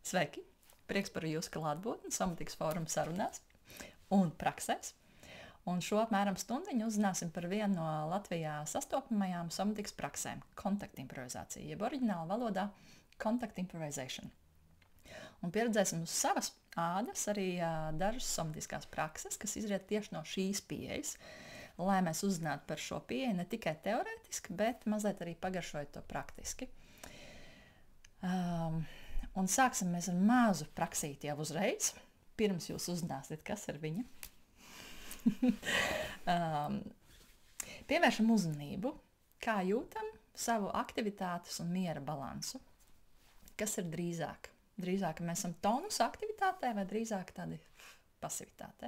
Sveiki! Prieks par jūsu klātbūtni Somatikas fóruma sarunās un praksēs. Un šo apmēram stundiņu uzzināsim par vienu no Latvijā sastopamajām somatikas praksēm – kontaktimprovizācija, jeb oriģināla valodā contact improvisation. Un pieredzēsim uz savas ādas arī dažas somatiskās prakses, kas izriet tieši no šīs pieejas, lai mēs uzzinātu par šo pieeju ne tikai teorētiski, bet mazliet arī pagaršojot to praktiski. Un sāksim mēs ar mazu praksīti jau uzreiz, pirms jūs uzzināsiet, kas ir viņa. Pievēršam uzmanību, kā jūtam savu aktivitātes un miera balansu. Kas ir drīzāk? Drīzāk, ka mēs esam tonus aktivitātē vai drīzāk tādi pasivitātē?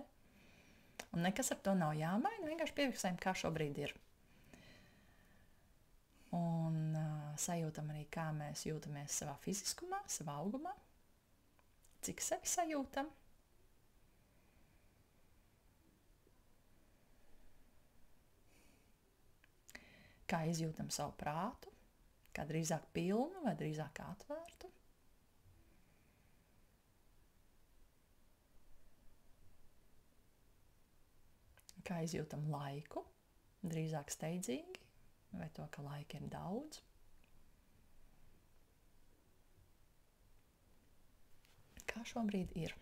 Un nekas ar to nav jāmaina, vienkārši piefiksējam, kā šobrīd ir. Un sajūtam arī, kā mēs jūtamies savā fiziskumā, savā augumā, cik sevi sajūtam. Kā izjūtam savu prātu, kā drīzāk pilnu vai drīzāk atvērtu. Kā izjūtam laiku, drīzāk steidzīgi, vai to, ka laika ir daudz. Kā šobrīd ir.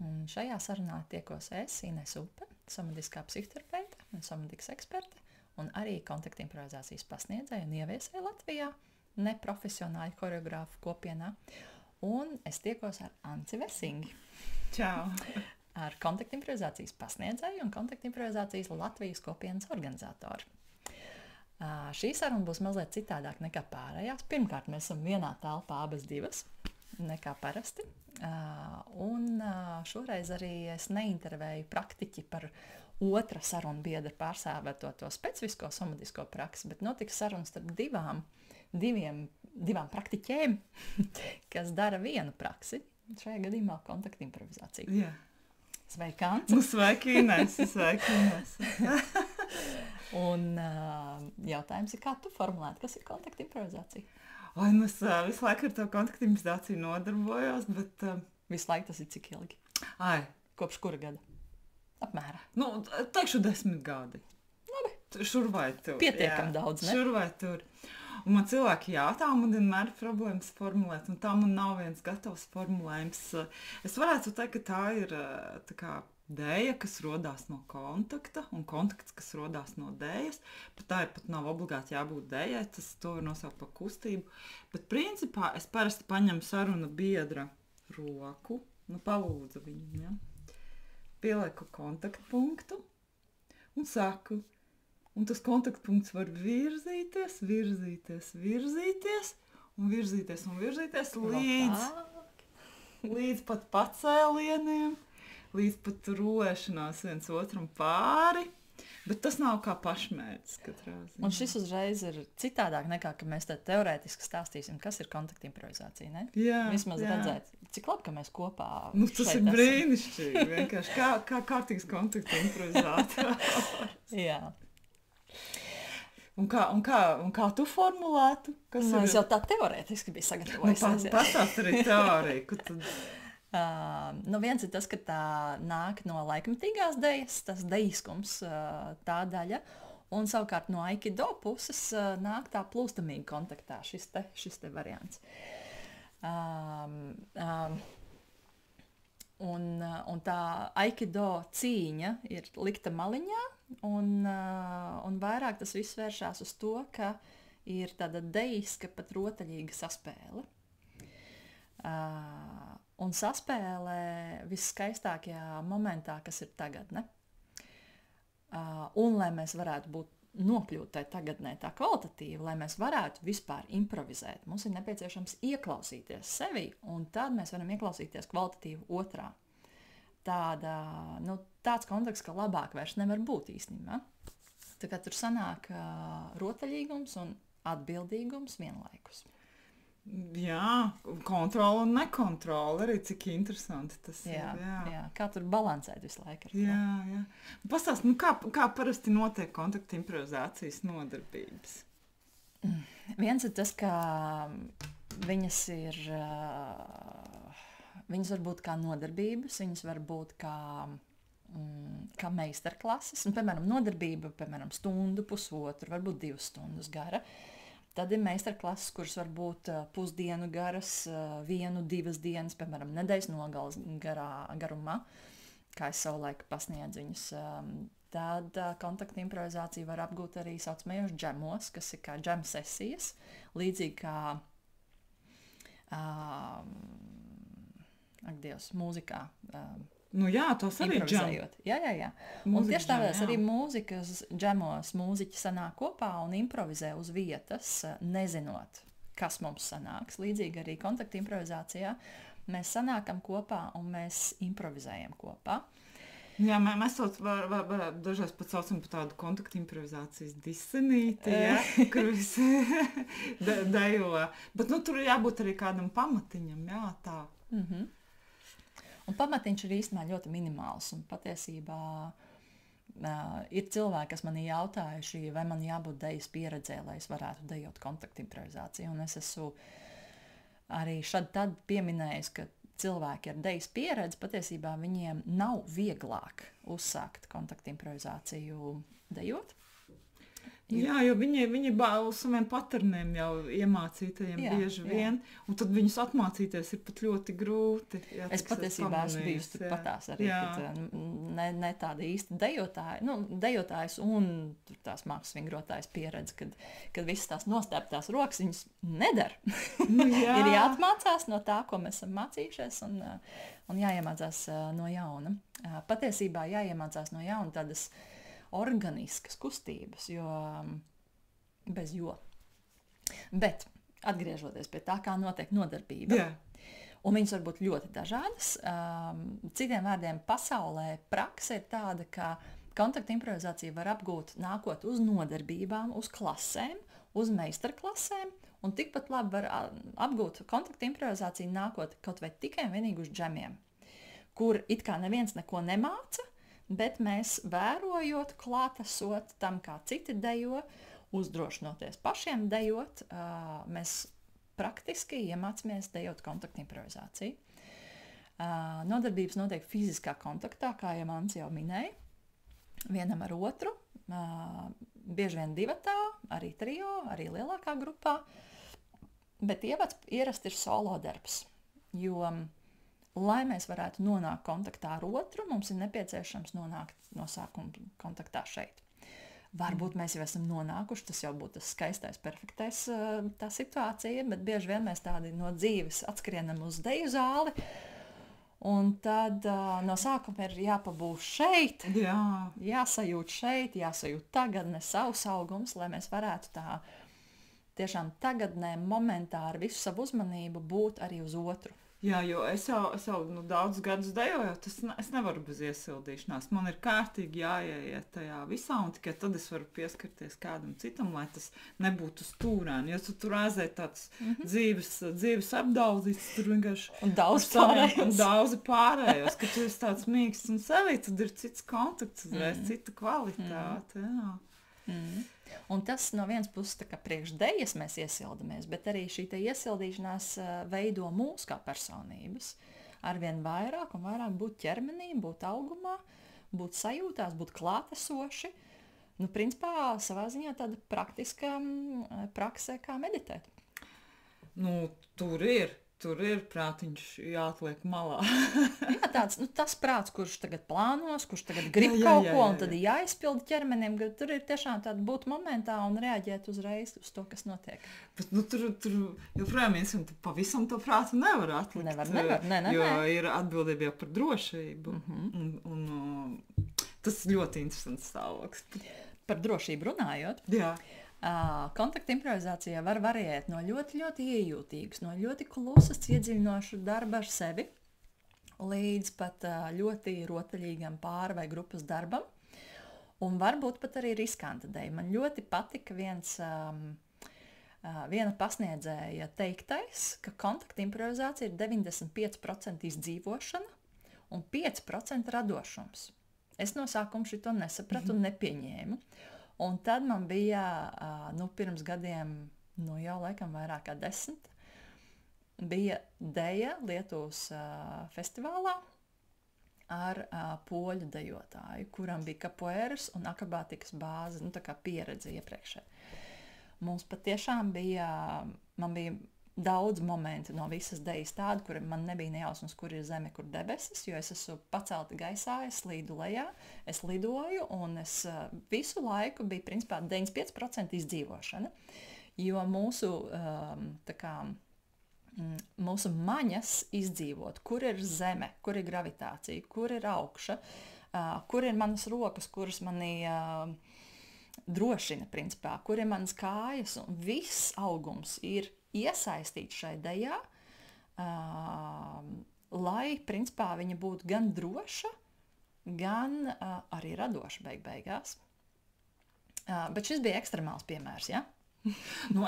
Un šajā sarunā tiekos es, Ines Upe, somatiskā psihoterapeite un somatikas eksperte, un arī kontaktimprovizācijas pasniedzēja un ieviesēja Latvijā, neprofesionāļu koreogrāfu kopienā. Un es tiekos ar Anci Vesingi. Čau! Ar kontaktimprovizācijas pasniedzēju un kontaktimprovizācijas Latvijas kopienas organizatoru. Šī saruna būs mazliet citādāk nekā pārējās. Pirmkārt, mēs esam vienā telpā abas divas, nekā parasti. Un šoreiz arī es neintervēju praktiķi par otra sarunu biedra pārstāvēto to specifisko somatisko praksi, bet notika sarunas starp divām praktiķēm, kas dara vienu praksi. Šajā gadījumā kontaktimprovizācija. Jā. Sveika, Anci! Nu, sveiki, Ines! Sveiki, Ines! Un jautājums ir, kā tu formulētu, kas ir kontaktimprovizācija? Ai, nu es visu laiku ar to kontaktimprovizāciju nodarbojos, bet... Visu laiku tas ir cik ilgi? Ai. Kopš kura gada? Apmēram. Nu, teikšu 10 gadi. Labi. Šur vai tur. Pietiekam daudz, ne? Šur vai tur. Un man cilvēki jautā, man vienmēr ir problēmas formulēt, un tā man nav viens gatavs formulējums. Es varētu teikt, ka tā ir tā kā dēja, kas rodās no kontakta, un kontakts, kas rodās no dējas, bet tā ir pat nav obligāti jābūt dējai, tas to var nosaukt par kustību. Bet principā es parasti paņemu saruna biedra roku, nu palūdzu viņu, ja? Pielieku kontaktpunktu un saku, un tas kontaktpunkts var virzīties līdz pat pacēlieniem, līdz pat rošanās viens otram pāri, bet tas nav kā pašmērķis katrā ziņā. Un šis uzreiz ir citādāk nekā, ka mēs te teorētiski stāstīsim, kas ir kontaktimprovizācija, ne? Jā, vismaz jā. Redzēt, cik labi, ka mēs kopā Nu, tas šeit ir esam. brīnišķīgi, vienkārši kā kārtīgs kontaktimprovizātors. Jā. Un kā tu formulētu? Kas Nu, ir? es jau tā teorētiski biju sagatavojusies. Pastāst arī teoriju, ka tad... Nu viens ir tas, ka tā nāk no laikmetīgās dejas, tas dejiskums, tā daļa, un savukārt no aikido puses nāk tā plūstamīga kontaktā, šis te variants. Un tā aikido cīņa ir likta maliņā, un vairāk tas viss vēršās uz to, ka ir tāda dejiska, pat rotaļīga saspēle. Un saspēlē viskaistākajā momentā, kas ir tagadne. Un lai mēs varētu nokļūt tai tagadnē tā kvalitatīvi, lai mēs varētu vispār improvizēt, mums ir nepieciešams ieklausīties sevi, un tad mēs varam ieklausīties kvalitatīvi otrā. Tāds konteksts, ka labāk vairs nevar būt īstenībā. Tā kā tur sanāk rotaļīgums un atbildīgums vienlaikus. Jā, kontrola un nekontrola arī, cik interesanti tas Jā, ir. jā, kā tur balansēt visu laiku ar to. Jā. Pastāst, kā parasti notiek kontaktimprovizācijas nodarbības? Viens ir tas, ka viņas var būt kā nodarbības, viņas var būt kā meistarklases. Un, piemēram, nodarbība, piemēram, stundu, pusotru, varbūt 2 stundas gara. Tad ir meistarklases, kuras var būt pusdienu garas, 1, 2 dienas, piemēram, nedēļas nogales garumā, kā es savulaik pasniedzu viņus. Tad kontakta improvizācija var apgūt arī saucamajos džemos, kas ir kā džem sesijas, līdzīgi kā mūzikā. Tas arī improvizējot. Jā. Un tieši tādās arī mūzikas džemos mūziķi sanāk kopā un improvizē uz vietas, nezinot, kas mums sanāks. Līdzīgi arī kontakta improvizācijā mēs sanākam kopā un mēs improvizējam kopā. Jā, mēs to dažreiz pat saucam par tādu kontaktu improvizācijas disenīti, kur visi dejo. Bet tur jābūt arī kādam pamatiņam, tā. Un pamatiņš ir īstenībā ļoti minimāls. Un patiesībā ir cilvēki, kas man jautājuši, vai man jābūt dejas pieredzē, lai es varētu dejot kontaktu improvizāciju. Un es esmu arī šad tad pieminējis, ka cilvēki ar dejas pieredzi, patiesībā viņiem nav vieglāk uzsākt kontaktu improvizāciju dejot. Jā, jo viņi uz saviem paterniem jau iemācītajiem bieži vien, un tad viņus atmācīties ir pat ļoti grūti. Es patiesībā esmu bijusi turpatās arī, kad ne tāda īsta dejotājs un tās mākslas vingrotājs pieredze, kad visas tās nostēptās rokas viņas nedara. Ir jāatmācās no tā, ko mēs esam mācījušies, un jāiemācās no jauna. Patiesībā jāiemācās no jauna tādas organiskas kustības, Bet, atgriežoties pie tā, kā notiek nodarbība, un viņas var būt ļoti dažādas. Citiem vārdiem, pasaulē prakse ir tāda, ka kontakta improvizācija var apgūt nākot uz nodarbībām, uz klasēm, uz meistarklasēm, un tikpat labi var apgūt kontakta improvizāciju nākot kaut vai tikai un vienīgi uz džemiem, kur it kā neviens neko nemāca, bet mēs vērojot, klātesot tam, kā citi dejo, uzdrošinoties pašiem dejot, mēs praktiski iemācāmies dejot kontaktu improvizāciju. Nodarbības notiek fiziskā kontaktā, kā jau Mans jau minēja, vienam ar otru, bieži vien divatā, arī trio, arī lielākā grupā, bet ierasti ir solo darbs, jo lai mēs varētu nonākt kontaktā ar otru, mums ir nepieciešams nonākt no sākuma kontaktā šeit. Varbūt mēs jau esam nonākuši, tas jau būtu tas skaistais, perfektais tā situācija, bet bieži vien mēs tādi no dzīves atskrienam uz deju zāli, un tad no sākuma ir jāpabūs šeit, jāsajūt šeit, jāsajūt tagadne savs augums, lai mēs varētu tā tiešām tagadnē momentā ar visu savu uzmanību būt arī uz otru. Jā, jo es jau daudzus gadus dejoju, es nevaru bez iesildīšanās. Man ir kārtīgi jāieiet tajā visā, un tikai tad es varu pieskarties kādam citam, lai tas nebūtu stūrēni. Jo tu tur aizēji tāds dzīves apdaudzīts, tur vienkārši un daudzi pārējos, ka tu esi tāds mīksts un sevī, tad ir cits kontakts, uzreiz cita kvalitāte. Un tas no vienas puses tā kā priekš dejas mēs iesildamies, bet arī šī iesildīšanās veido mūs kā personības. Arvien vairāk un vairāk būt ķermenī, būt augumā, būt sajūtās, būt klātesoši. Principā savā ziņā tāda praktiska prakse, kā meditēt. Tur ir prātiņš jāatliek malā. Jā, tas prāts, kurš tagad plānos, kurš tagad grib kaut ko, un tad jāizpilda ķermenim, tur ir tiešām tāda būt momentā un reaģēt uzreiz uz to, kas notiek. Bet tur joprojām pavisam to prātu nevar atlikt. Nevar. Jo ir atbildība jau par drošību. Un tas ļoti interesants stāvoklis. Par drošību runājot. Jā. Kontakta improvizācijā var variēt no ļoti, ļoti iejūtīgas, no ļoti klusas, iedziļinoša darba ar sevi, līdz pat ļoti rotaļīgam pāra vai grupas darbam, un varbūt pat arī riskanta dēļ. Man ļoti patika viena pasniedzēja teiktais, ka kontakta improvizācija ir 95% izdzīvošana un 5% radošums. Es no sākuma šito nesapratu un nepieņēmu. Un tad man bija, pirms gadiem, jau laikam vairāk kā 10, bija deja Lietuvas festivālā ar poļu dejotāju, kuram bija kapoeiras un akrobātikas bāze, tā kā pieredze iepriekšē. Mums patiešām man bija daudz momentu no visas dejas tādu, kur man nebija nejausmas, kur ir zeme, kur debesis, jo es esmu pacelta gaisā, es slīdu lejā, es lidoju, un es visu laiku bija principā 95% izdzīvošana, jo mūsu maņas izdzīvot, kur ir zeme, kur ir gravitācija, kur ir augša, kur ir manas rokas, kuras manī drošina, principā, kur ir manas kājas, un viss augums ir iesaistīts šai dejā, lai, principā, viņa būtu gan droša, gan arī radoša beigās. Bet šis bija ekstremāls piemērs, ja?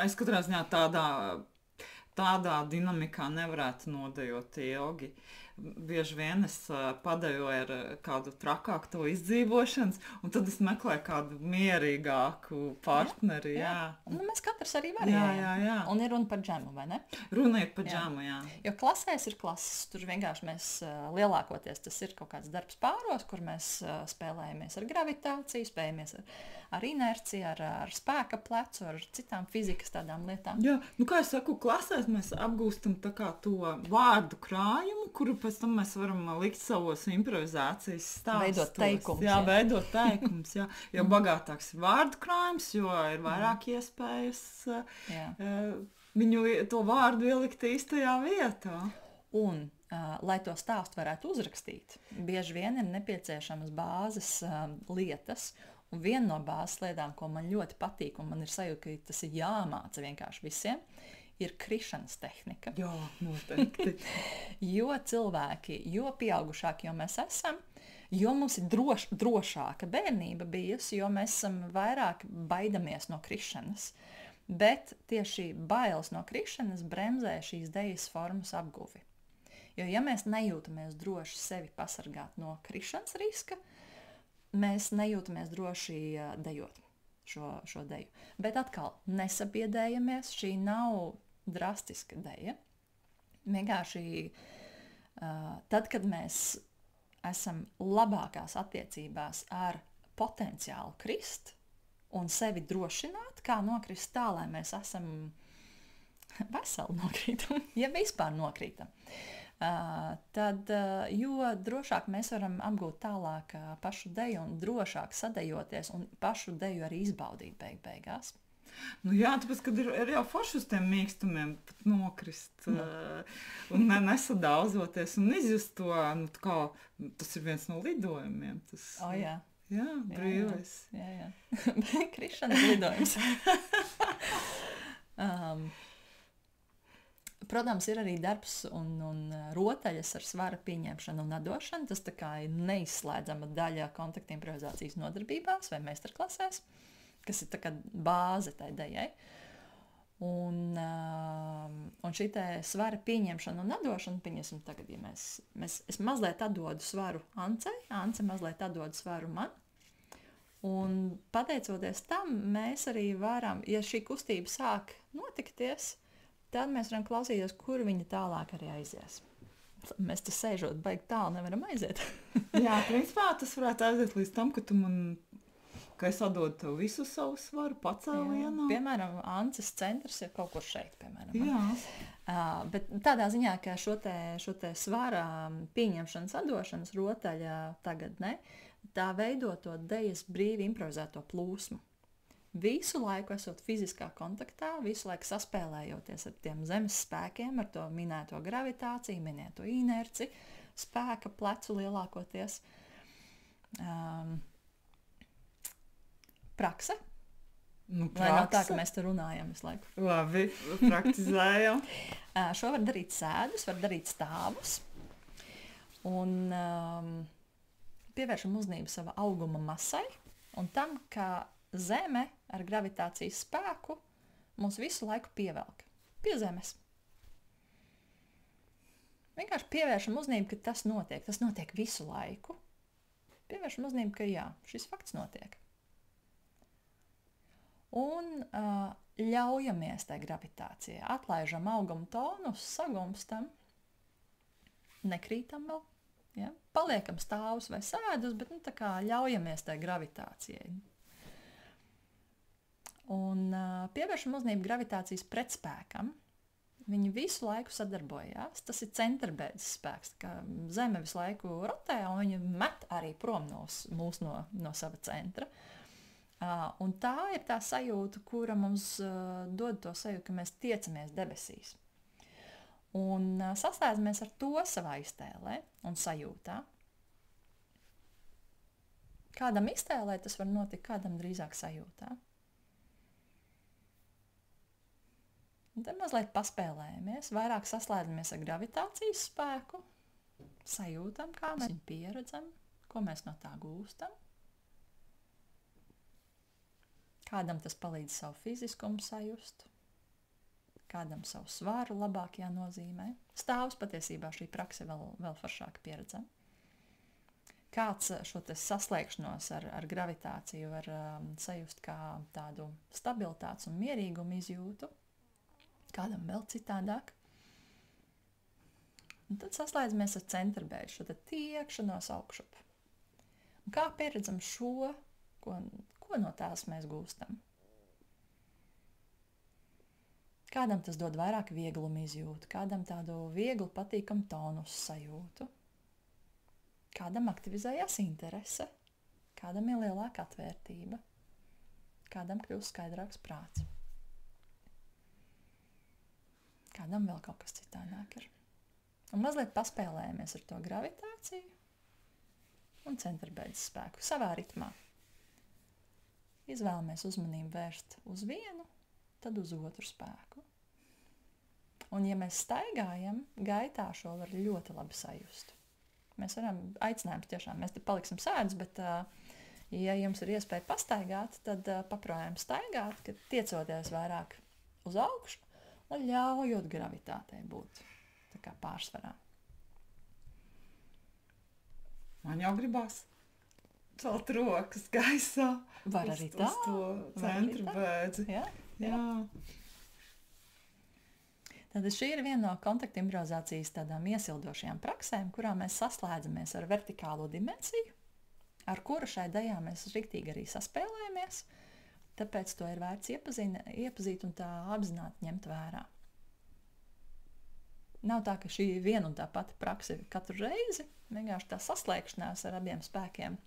Es katrā ziņā tādā dinamikā nevarētu nodejot ilgi. Bieži vien es padejoju ar kādu trakāku to izdzīvošanas, un tad es meklēju kādu mierīgāku partneri. Jā. Mēs katrs arī varējām. Jā. Un ir runa par džemu, vai ne? Runa ir par džemu, jā. Jo klasēs ir klases, tur vienkārši mēs lielākoties tas ir kaut kāds darbs pāros, kur mēs spēlējamies ar gravitāciju, spējamies ar inerciju, ar spēka plecu, ar citām fizikas tādām lietām. Jā, kā es saku, klasēs mēs apgūstam tā kā to vārdu krājumu, kuru pēc tam mēs varam likt savos improvizācijas stāstos. Veidot teikumus. Jā, veidot teikumus, jā. Jo bagātāks ir vārdu krājums, jo ir vairāk iespējas viņu to vārdu ielikt īstajā vietā. Un, lai to stāstu varētu uzrakstīt, bieži vien ir nepieciešamas bāzes lietas. Un viena no bāzes lietām, ko man ļoti patīk, un man ir sajūta, ka tas ir jāmāca vienkārši visiem, ir krišanas tehnika. Jā, noteikti. Jo cilvēki, jo pieaugušāki jau mēs esam, jo mums ir drošāka bērnība bijusi, jo mēs esam vairāk baidamies no krišanas. Bet tieši bailes no krišanas bremzē šīs dejas formas apguvi. Jo ja mēs nejūtamies droši sevi pasargāt no krišanas riska, mēs nejūtamies droši dejot šo deju. Bet atkal, nesabiedējamies, šī nav drastiska deja. Vienkārši tad, kad mēs esam labākās attiecībās ar potenciālu krist un sevi drošināt, kā nokrist tā, lai mēs esam veseli nokrītam, ja vispār nokrītam. Tad, jo drošāk mēs varam apgūt tālāk pašu deju un drošāk sadejoties un pašu deju arī izbaudīt beigās. Jā, tāpēc, kad ir jau forši uz tiem mīkstumiem pat nokrist un nesadauzoties un izjust to, kā tas ir viens no lidojumiem. Jā, brīvais. Jā. Krišanas lidojums. Protams, ir arī darbs un rotaļas ar svara pieņemšanu un atdošanu. Tas tā kā ir neizslēdzama daļa kontakta improvizācijas nodarbībās vai meistarklasēs, kas ir tā kā bāze tai dejai. Un šī te svara pieņemšana un atdošana, pieņemsim tagad, ja es mazliet atdodu svaru Ancei, Ance mazliet atdodu svaru man. Un pateicoties tam, mēs arī varam, ja šī kustība sāk notikties, tad mēs varam klausīties, kur viņa tālāk arī aizies. Mēs te sēžot, baigi tālu nevaram aiziet. Jā, principā tas varētu aiziet līdz tam, ka es atdodu tev visu savu svaru pacēlienā. Piemēram, Ances centrs ir kaut kur šeit, piemēram. Jā. Bet tādā ziņā, ka šo te svara pieņemšanas atdošanas rotaļa tagad ne, tā veido to dejas brīvi improvizēto plūsmu. Visu laiku esot fiziskā kontaktā, visu laiku saspēlējoties ar tiem zemes spēkiem, ar to minēto gravitāciju, minēto inerci, spēka plecu lielākoties. Prakse. Lai nav tā, ka mēs te runājam visu laiku. Labi, praktizējam. Šo var darīt sēdus, var darīt stāvus. Un pievēršam uzmanību sava auguma masai un tam, ka Zeme ar gravitācijas spēku mums visu laiku pievelk pie zemes. Vienkārši pievēršam uzmanību, ka tas notiek visu laiku. Pievēršam uzmanību, ka jā, šis fakts notiek. Un ļaujamies tai gravitācijai. Atlaižam augumu tonus, sagumstam, nekrītam vēl. Ja? Paliekam stāvus vai sēdus, bet tā kā ļaujamies tai gravitācijai. Un pievēršam uzmanību gravitācijas pretspēkam. Viņi visu laiku sadarbojās. Tas ir centrbēdzes spēks. Zeme visu laiku rotē, un viņa met arī prom no sava centra. Un tā ir tā sajūta, kura mums dod to sajūtu, ka mēs tiecamies debesīs. Un saslēdzamies ar to savā iztēlē un sajūtā. Kādam iztēlē tas var notikt, kādam drīzāk sajūtā. Un tad mazliet paspēlējamies, vairāk saslēdzamies ar gravitācijas spēku, sajūtam, kā mēs viņu pieredzam, ko mēs no tā gūstam. Kādam tas palīdz savu fiziskumu sajust, kādam savu svaru labākajā nozīmē. Stāvus patiesībā šī prakse vēl foršāk pieredzam. Kāds šo te saslēgšanos ar gravitāciju var sajust kā tādu stabilitātes un mierīgumu izjūtu, kādam vēl citādāk. Un tad saslēdzamies ar centrbēdzi, šo te tiekšanos augšup. Un kā pieredzam šo, ko no tās mēs gūstam? Kādam tas dod vairāk vieglumu izjūtu, kādam tādu vieglu patīkamu tonus sajūtu, kādam aktivizējās interese, kādam ir lielāka atvērtība, kādam kļūst skaidrāks prāts. Kādam vēl kaut kas citādāk ir. Un mazliet paspēlējamies ar to gravitāciju un centrbēdzes spēku savā ritmā. Izvēlamies uzmanību vērst uz vienu, tad uz otru spēku. Un ja mēs staigājam, gaitā šo var ļoti labi sajust. Mēs varam, aicinājums tiešām, mēs te paliksim sēdus, bet ja jums ir iespēja pastaigāt, tad paprojām staigāt, kad tiecoties vairāk uz augšu, un ļaujot gravitātei būt tā kā pārsvarā. Man jau gribās celt rokas gaisā. Var arī tā. Uz to centrbēdzi. Jā. Tad šī ir viena no kontakta improvizācijas tādām iesildošajām praksēm, kurā mēs saslēdzamies ar vertikālo dimensiju, ar kuru šai dejā mēs riktīgi arī saspēlējamies. Tāpēc to ir vērts iepazīt un tā apzināti ņemt vērā. Nav tā, ka šī viena un tā pati praksa ir katru reizi, vienkārši tā saslēgšanās ar abiem spēkiem.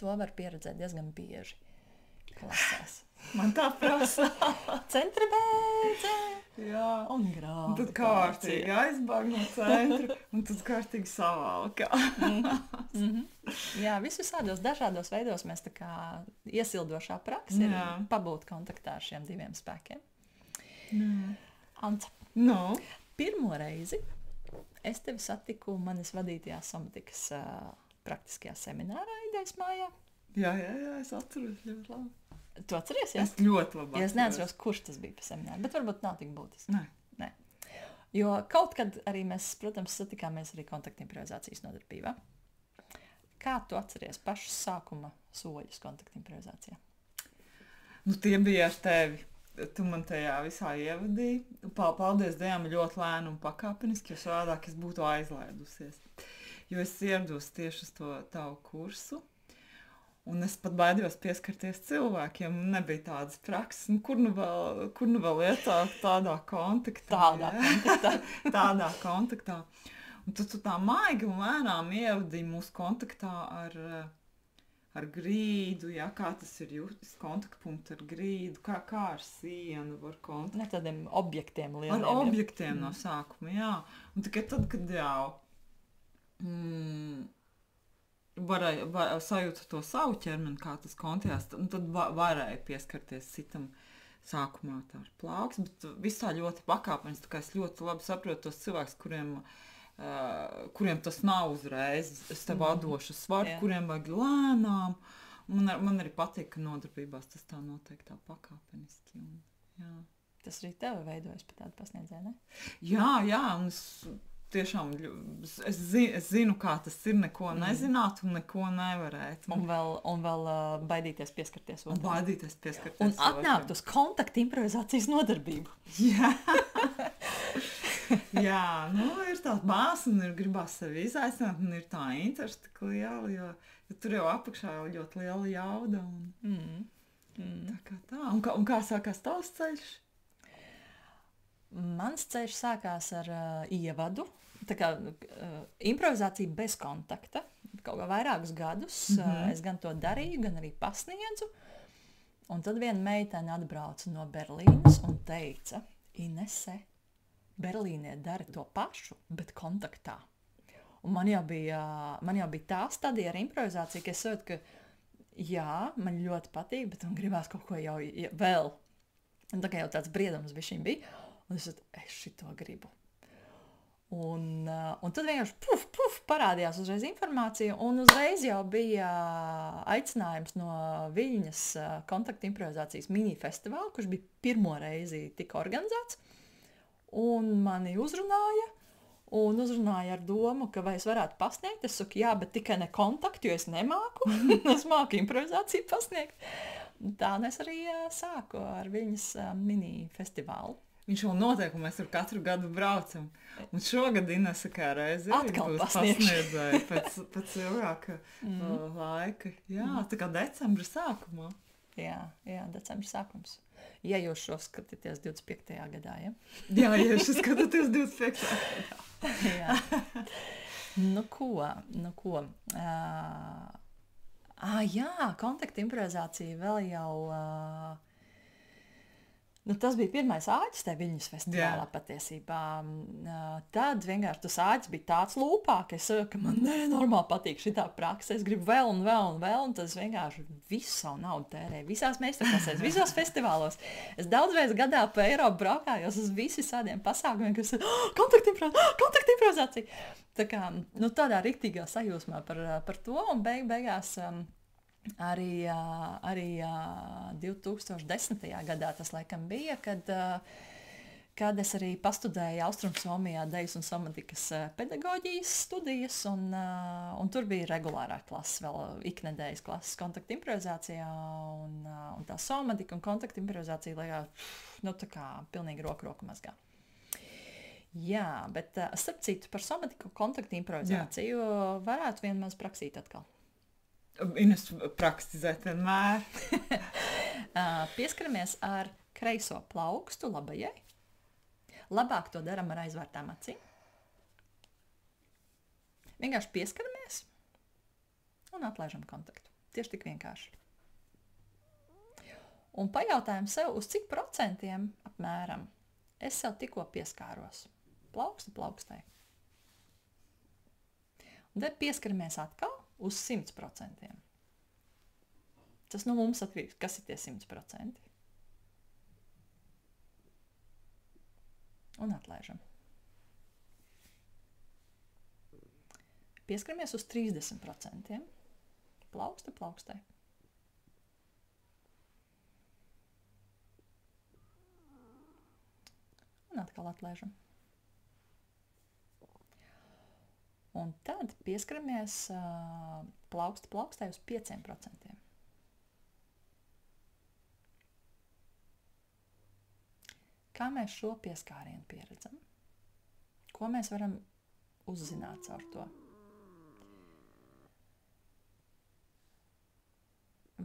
To var pieredzēt diezgan bieži klasēs. Man tā prasa. Centrbēdze un Un gravitācija. tad kārtīgi aizbāg no centra un tad kārtīgi savalkā. Jā, visādos dažādos veidos mēs tā kā iesildošā praksa ir pabūt kontaktā ar šiem diviem spēkiem. Anta, pirmo reizi es tevi satiku manis vadītajā somatikas praktiskajā seminārā Idejas mājā. Jā, es atceros ļoti labi. Tu atceries, jā? Es ļoti labi Es neatceros, kurš tas bija pa semināru, bet varbūt nav tik būtiski. Nē. Jo kaut kad arī mēs, protams, satikāmies arī kontakta improvizācijas nodarbībā. Kā tu atceries pašus sākuma soļus kontakta improvizācijā? Tie bija ar tevi. Tu man tajā visā ievadīji. Paldies Dievam, ļoti lēni un pakāpeniski, jo savādāk es būtu aizlaidusies. Jo es ierados tieši uz to tavu kursu. Un es pat baidījos pieskarties cilvēkiem, un nebija tādas prakses. Kur nu vēl ietāk tādā kontaktā? Tādā kontaktā. Un tu tā maigi un lēnām ievadīji mūsu kontaktā ar grīdu, kā tas ir jūtas kontaktpunkts ar grīdu, kā ar sienu var kontaktēt. Ar tādiem objektiem lieliem. Ar objektiem no sākuma, jā. Un tikai tad, kad jau varēja sajūt to savu ķermeni, kā tas kontējās, un tad varēja pieskarties citam sākumā tā ar plauks, bet visā ļoti pakāpeniski, tā kā es ļoti labi saprotu tos cilvēkus, kuriem tas nav uzreiz, es tev atdošu svaru, kuriem vajag lēnām. Man arī patīk, ka nodarbībās tas tā notiek tā pakāpeniski. Tas arī tev veidojas pa tādu pasniedzēju, ne? Jā, un tiešām es zinu, kā tas ir neko nezināt un neko nevarēt. Un vēl baidīties pieskarties Un otram. baidīties pieskarties Un atnākt uz kontaktu improvizācijas nodarbību. Jā. Jā, ir tāds bāzes, un gribās sevi izaicināt, un ir tā interese tik liela, jo tur jau apakšā jau ļoti liela jauda. Tā kā tā. Un kā sākās tavs ceļš? Mans ceļš sākās ar ievadu. Tā kā improvizācija bez kontakta. Kaut kā vairākus gadus es gan to darīju, gan arī pasniedzu. Un tad viena meitene atbrauca no Berlīnas un teica, Inese, Berlīnē dari to pašu, bet kontaktā. Un man jau bija tā stadija ar improvizāciju, ka es jūtu, ka jā, man ļoti patīk, bet man gribās kaut ko jau vēl. Un tā kā jau tāds briedums bišķiņ bija. Un es šito gribu. Un tad vienkārši parādījās uzreiz informācija, un uzreiz jau bija aicinājums no Viļņas kontaktu improvizācijas mini-festivāla, kurš bija pirmo reizi tika organizēts. Un mani uzrunāja ar domu, ka vai es varētu pasniegt. Es saku, jā, bet tikai ne kontaktu, jo es nemāku. Es māku improvizāciju pasniegt. Tā es arī sāku ar Viļņas mini-festivālu. Viņš vēl notiek, un mēs tur katru gadu braucam. Un šogad Inese kā reizi atkal pasniedzēja pēc ilgāka laika. Jā, tā kā decembra sākumā. Jā, decembra sākums. Ja jūs šo skatāties 25. gadā, ja? Jā, ja jūs skatāties 25. gadā. Jā. Nu ko? Jā, kontakta improvizācija vēl jau... tas bija pirmais āķis tajā Viļņas festivālā patiesībā. Tad vienkārši tas āķis bija tāds lūpā, ka es saku, ka man normāli patīk šitā praksa. Es gribu vēl, un tas vienkārši visu savu naudu tērēju. Visās meistarklasēs, visos festivālos. Es daudzreiz gadā pa Eiropu braukājos uz visādiem pasākumiem, kas kontakta improvizācija. Tā kā, tādā riktīgā sajūsmā par to, un beigās... Arī 2010. gadā tas laikam bija, kad es arī pastudēju Austrumsomijā dejas un somatikas pedagoģijas studijas, un tur bija regulārā klase, vēl iknedēļas klases kontakta improvizācijā, un tā somatika un kontakta improvizācija liekas, tā kā pilnīgi roku mazgā. Jā, bet starp citu par somatiku kontakta improvizāciju varētu vienmaz praksīt atkal. Ines praktizēt vienmēr. Pieskaramies ar kreiso plaukstu labajai. Labāk to daram ar aizvērtām acīm. Vienkārši pieskaramies un atlaižam kontaktu. Tieši tik vienkārši. Un pajautājam sev, uz cik procentiem apmēram es sev tikko pieskāros. Plaukstai. Un tad pieskaramies atkal uz 100%. Tas no mums atkarīgs, kas ir tie 100%. Un atlaižam. Pieskaramies uz 30%. Plaukstai. Un atkal atlaižam. Un tad pieskaramies plaukstai uz 5%. Kā mēs šo pieskārienu pieredzam? Ko mēs varam uzzināt caur to?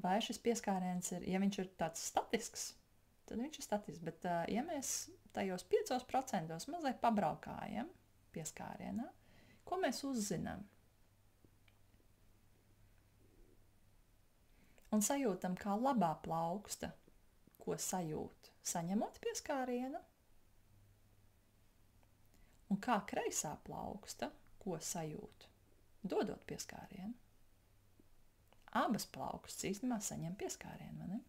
Vai šis pieskāriens ir, ja viņš ir tāds statisks, tad viņš ir statisks, bet ja mēs tajos 5% mazliet pabraukājam pieskārienā, ko mēs uzzinām? Un sajūtam, kā labā plauksta, ko sajūt, saņemot pieskārienu, un kā kreisā plauksta, ko sajūt, dodot pieskārienu. Abas plaukstas īstenībā saņem pieskārienu, vai ne?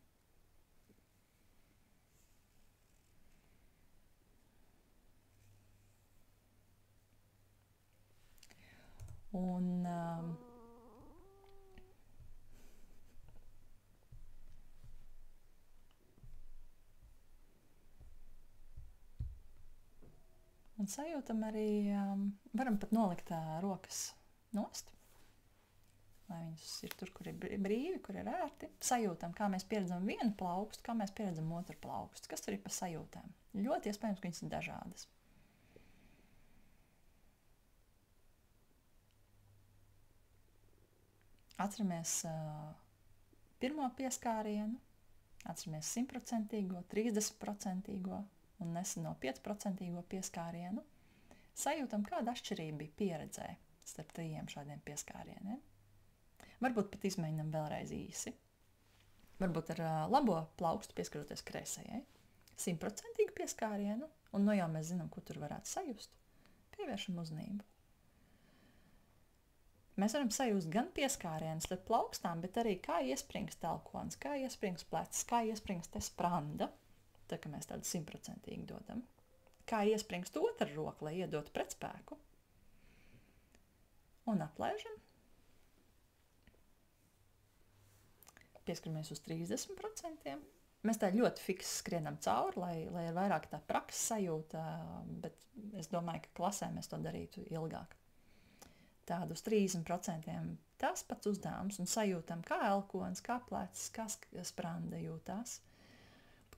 Un Un sajūtam arī, varam pat nolikt rokas nost, lai viņas ir tur, kur ir brīvi, kur ir ērti. Sajūtam, kā mēs pieredzam vienu plaukstu, kā mēs pieredzam otru plaukstu. Kas tur ir pa sajūtām? Ļoti iespējams, ka viņas ir dažādas. Atceramies pirmo pieskārienu, atceramies 100%, 30% un neseno 5% pieskārienu. Sajūtam, kāda atšķirība bija pieredzē starp 3 šādiem pieskārieniem. Varbūt pat izmēģinam vēlreiz īsi. Varbūt ar labo plaukstu pieskaroties kreisajai. 100% pieskārienu, un jau mēs zinām, ko tur varētu sajust. Pievēršam uzmanību. Mēs varam sajust gan pieskārienus starp plaukstām, bet arī kā iespringst elkonis, kā iespringst plecs, kā iespringst spranda, tā kā mēs tādu 100% dodam. Kā iespringst otra roka, lai iedotu pretspēku. Un atlaižam. Pieskaramies uz 30%. Mēs tā ļoti fiksi skrienam cauri, lai ir vairāk tā prakses sajūta, bet es domāju, ka klasē mēs to darītu ilgāk. Tādu uz 30% tas pats uzdevums un sajūtam, kā elkonis, kā plecs, kā spranda jūtās.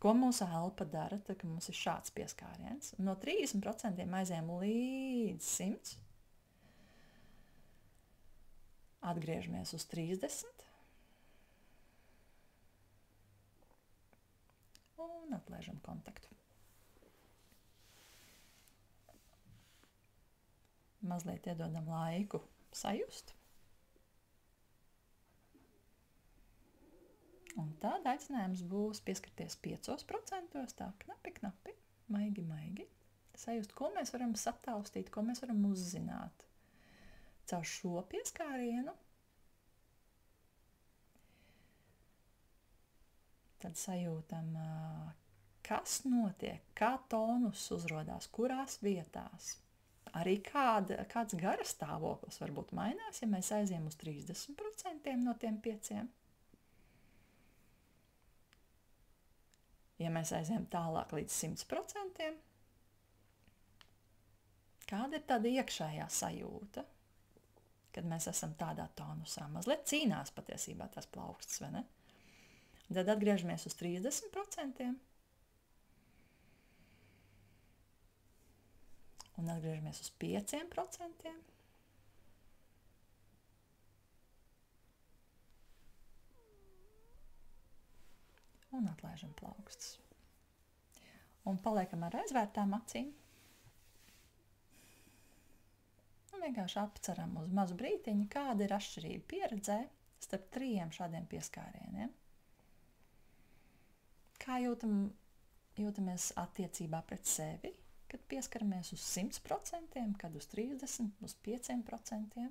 Ko mūsu elpa dara, tad, kad mums ir šāds pieskāriens. No 30% aizējām līdz 100%. Atgriežamies uz 30%. Un atlaižam kontaktu. Mazliet iedodam laiku sajust. Un tad aicinājums būs pieskarties 5%, tā knapi, maigi. Sajust, ko mēs varam sataustīt, ko mēs varam uzzināt caur šo pieskārienu. Tad sajūtam, kas notiek, kā tonus uzrodās, kurās vietās. Arī kāds gara stāvoklis varbūt mainās, ja mēs aiziem uz 30% no tiem 5%. Ja mēs aiziem tālāk līdz 100%, kāda ir tāda iekšējā sajūta, kad mēs esam tādā tonusā? Mazliet cīnās patiesībā tās plaukstas, vai ne? Tad atgriežamies uz 30% un atgriežamies uz 5%. Un atlaižam plaukstas. Un paliekam ar aizvērtām acīm. Un vienkārši apceram uz mazu brītiņu, kāda ir atšķirība pieredzē starp 3 šādiem pieskārieniem. Kā jūtamies attiecībā pret sevi, kad pieskaramies uz 100%, kad uz 30%, uz 5%.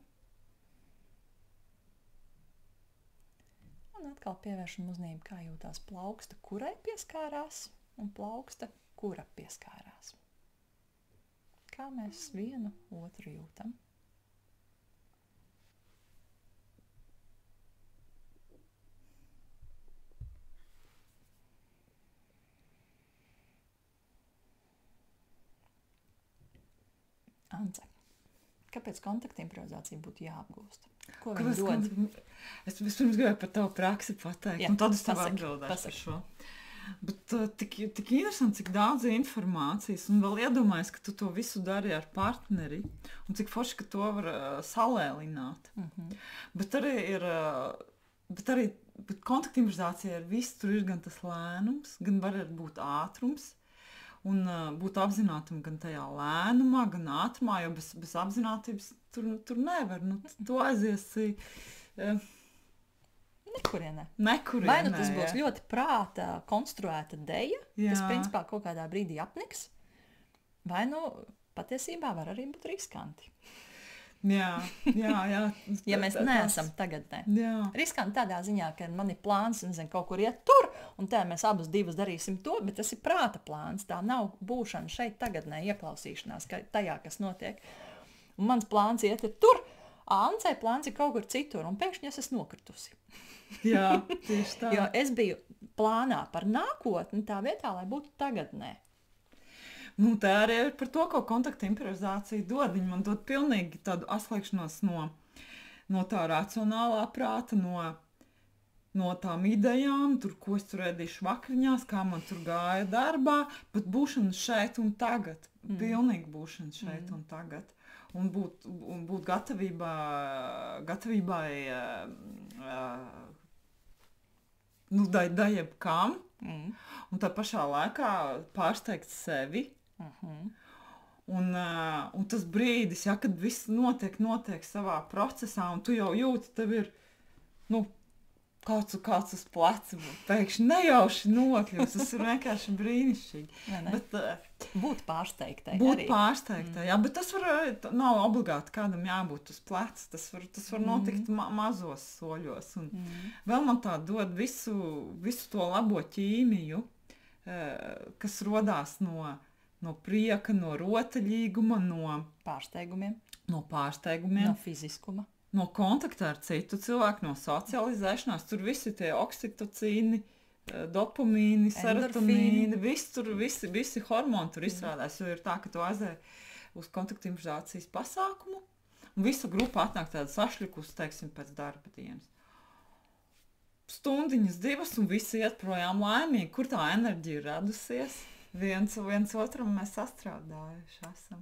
Un atkal pievēršam uzmanību, kā jūtās plauksta, kurai pieskārās, un plauksta, kura pieskārās. Kā mēs vienu otru jūtam. Ance, kāpēc kontakta improvizācija būtu jāapgūst? Ko viņi dod? Es vispirms gribēju par tavu praksi pateikt, un tad es tev atbildēšu par šo. Bet tik interesanti, cik daudz informācijas, un vēl iedomājies, ka tu to visu dari ar partneri, un cik forši, ka to var salēlināt. Bet kontakta improvizācija ir viss, tur ir gan tas lēnums, gan var būt ātrums, un būt apzinātam gan tajā lēnumā, gan ātrumā, jo bez apzinātības tur nevar. Tu aiziesi nekurienē. Nekurienē, vai nu tas būs ļoti prāta konstruēta deja, kas principā kaut kādā brīdī apniks, vai nu patiesībā var arī būt riskanti. Jā. Ja mēs neesam tagadnē. Riskanti tādā ziņā, ka man ir plāns, nezinu, kaut kur iet tur, un tā mēs abas divas darīsim to, bet tas ir prāta plāns. Tā nav būšana šeit tagadnē, ieklausīšanās tajā, kas notiek. Un mans plāns iet ir tur, Ancei plāns ir kaut kur citur, un pēkšņi es esmu nokritusi. Jā, tieši tā. Jo es biju plānā par nākotni tā vietā, lai būtu tagadnē. Nu, tā arī ir par to, ko kontakta improvizācija dod. Viņa man dod pilnīgi tādu atslēgšanos no tā racionālā prāta, no tām idejām, ko es tur ēdīšu vakariņās, kā man tur gāja darbā, bet būšana šeit un tagad. Pilnīgi būšana šeit un tagad. Un būt gatavībai jebkam. Un tā pašā laikā pārsteigt sevi. Un tas brīdis, ja, kad viss notiek savā procesā, un tu jau jūti, tev ir kāds uz pleca pēkšņi nejauši nokļūst. Tas ir vienkārši brīnišķīgi. Būt pārsteigtai. Jā, bet tas nav obligāti kādam jābūt uz pleca. Tas var notikt mazos soļos. Un vēl man tā dod visu to labo ķīmiju, kas rodās no prieka, no rotaļīguma, no pārsteigumiem, no fiziskuma. No kontakta ar citu cilvēku, no socializēšanās, tur visi tie oksitocīni, dopamīni, serotonīni, visi hormoni tur izstrādās, jo ir tā, ka tu aizēji uz kontakta improvizācijas pasākumu, un visa grupa atnāk tāda sašļukus, teiksim, pēc darba dienas. Stundiņas, 2, un visi iet projām laimīgi, kur tā enerģija ir radusies. Viens otram mēs sastrādājuši esam.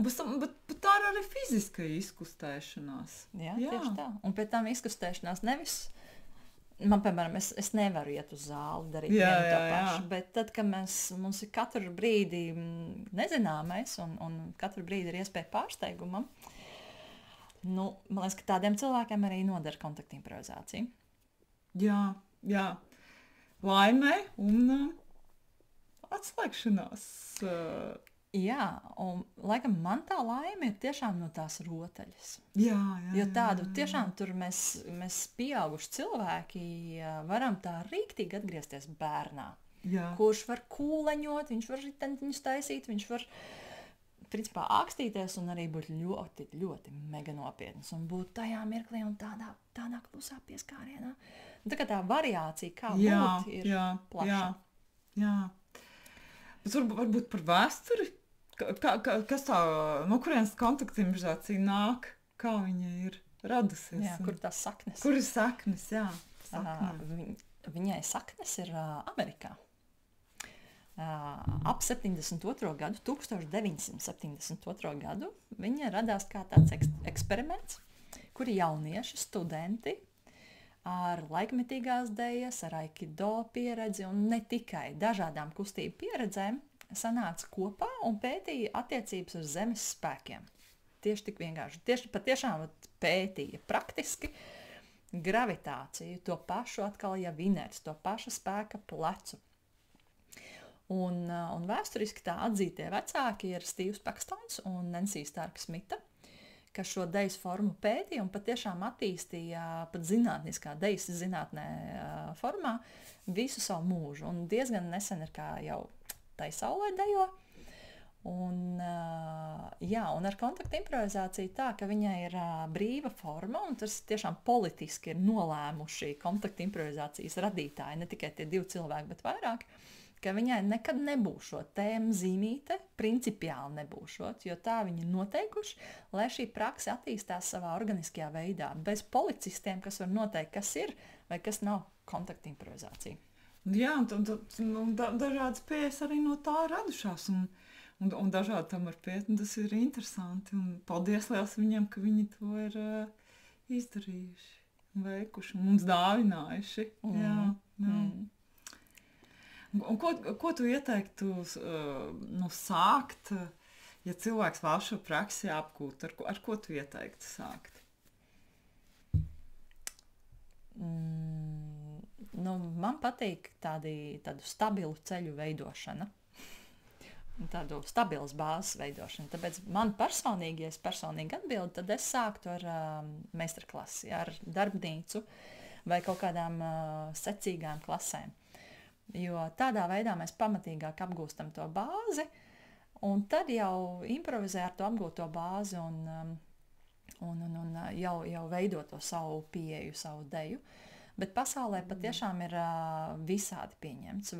Bet tā ir arī fiziska izkustēšanās. Jā, tieši tā. Un pēc tam izkustēšanās nevis, man, piemēram, es nevaru iet uz zāli, darīt vienu to pašu, bet tad, kad mums ir katru brīdi nezināmais un katru brīdi ir iespēja pārsteigumam, man liekas, ka tādiem cilvēkiem arī nodara kontakta improvizācija. Jā. Laimē un atslēgšanās. Jā, un laikam man tā laime ir tiešām no tās rotaļas. Jā. Jo tādu tiešām tur mēs pieauguši cilvēki varam tā rīktīgi atgriezties bērnā. Jā. Kurš var kūleņot, viņš var ritentiņus taisīt, viņš var principā ākstīties un arī būt ļoti, ļoti mega nopietns un būt tajā mirklī un tādā klusā pieskārienā. Un tā variācija, kā būt, ir plaša. Jā. Bet varbūt par vēsturi, kas tā, no kurienes kontakta improvizācija nāk, kā viņa ir radusies. Jā, kur tās saknes? Kur ir saknes, jā. Viņai saknes ir Amerikā. Ap 72. gadu, 1972. gadu, viņa radās kā tāds eksperiments, kuri jaunieši, studenti ar laikmetīgās dejas, ar aikido pieredzi un ne tikai dažādām kustību pieredzēm sanāca kopā un pētīja attiecības ar zemes spēkiem. Tieši tik vienkārši. Patiešām pētīja praktiski gravitāciju, to pašu atkal jau inerci, to pašu spēka plecu. Un vēsturiski tā atzītie vecāki ir Steve's Paxtons un Nancy Stark-Smita, kas šo dejas formu pētīja un patiešām attīstīja pat zinātniskā dejas zinātnē formā visu savu mūžu. Un diezgan nesen ir kā jau tai saulē dejo. Un ar kontakta improvizāciju tā, ka viņai ir brīva forma, un tas tiešām politiski ir nolēmuši kontakta improvizācijas radītāji, ne tikai tie 2 cilvēki, bet vairāk, ka viņai nekad nebūšot tēma zīmīte, principiāli nebūšot, jo tā viņi noteikuši, lai šī prakse attīstās savā organiskajā veidā, bez policistiem, kas var noteikt, kas ir vai kas nav kontakta improvizācija. Jā, un dažādas pieejas arī no tā radušās, un dažādi tam var piet, un tas ir interesanti, un paldies liels viņiem, ka viņi to ir izdarījuši, veikuši, un mums dāvinājuši. Un ko tu ieteiktu sākt, ja cilvēks vēl šo praksi apgūt? Ar ko tu ieteiktu sākt? Man patīk tādu stabilu ceļu veidošana, tādu stabilas bāzes veidošana. Tāpēc man personīgi, ja es personīgi atbildu, tad es sāktu ar meistarklasi, ar darbnīcu vai kaut kādām secīgām klasēm. Jo tādā veidā mēs pamatīgāk apgūstam to bāzi, un tad jau improvizē ar to apgūto bāzi un jau veidot to savu pieeju, savu deju. Bet pasaulē patiešām ir visādi pieņemts.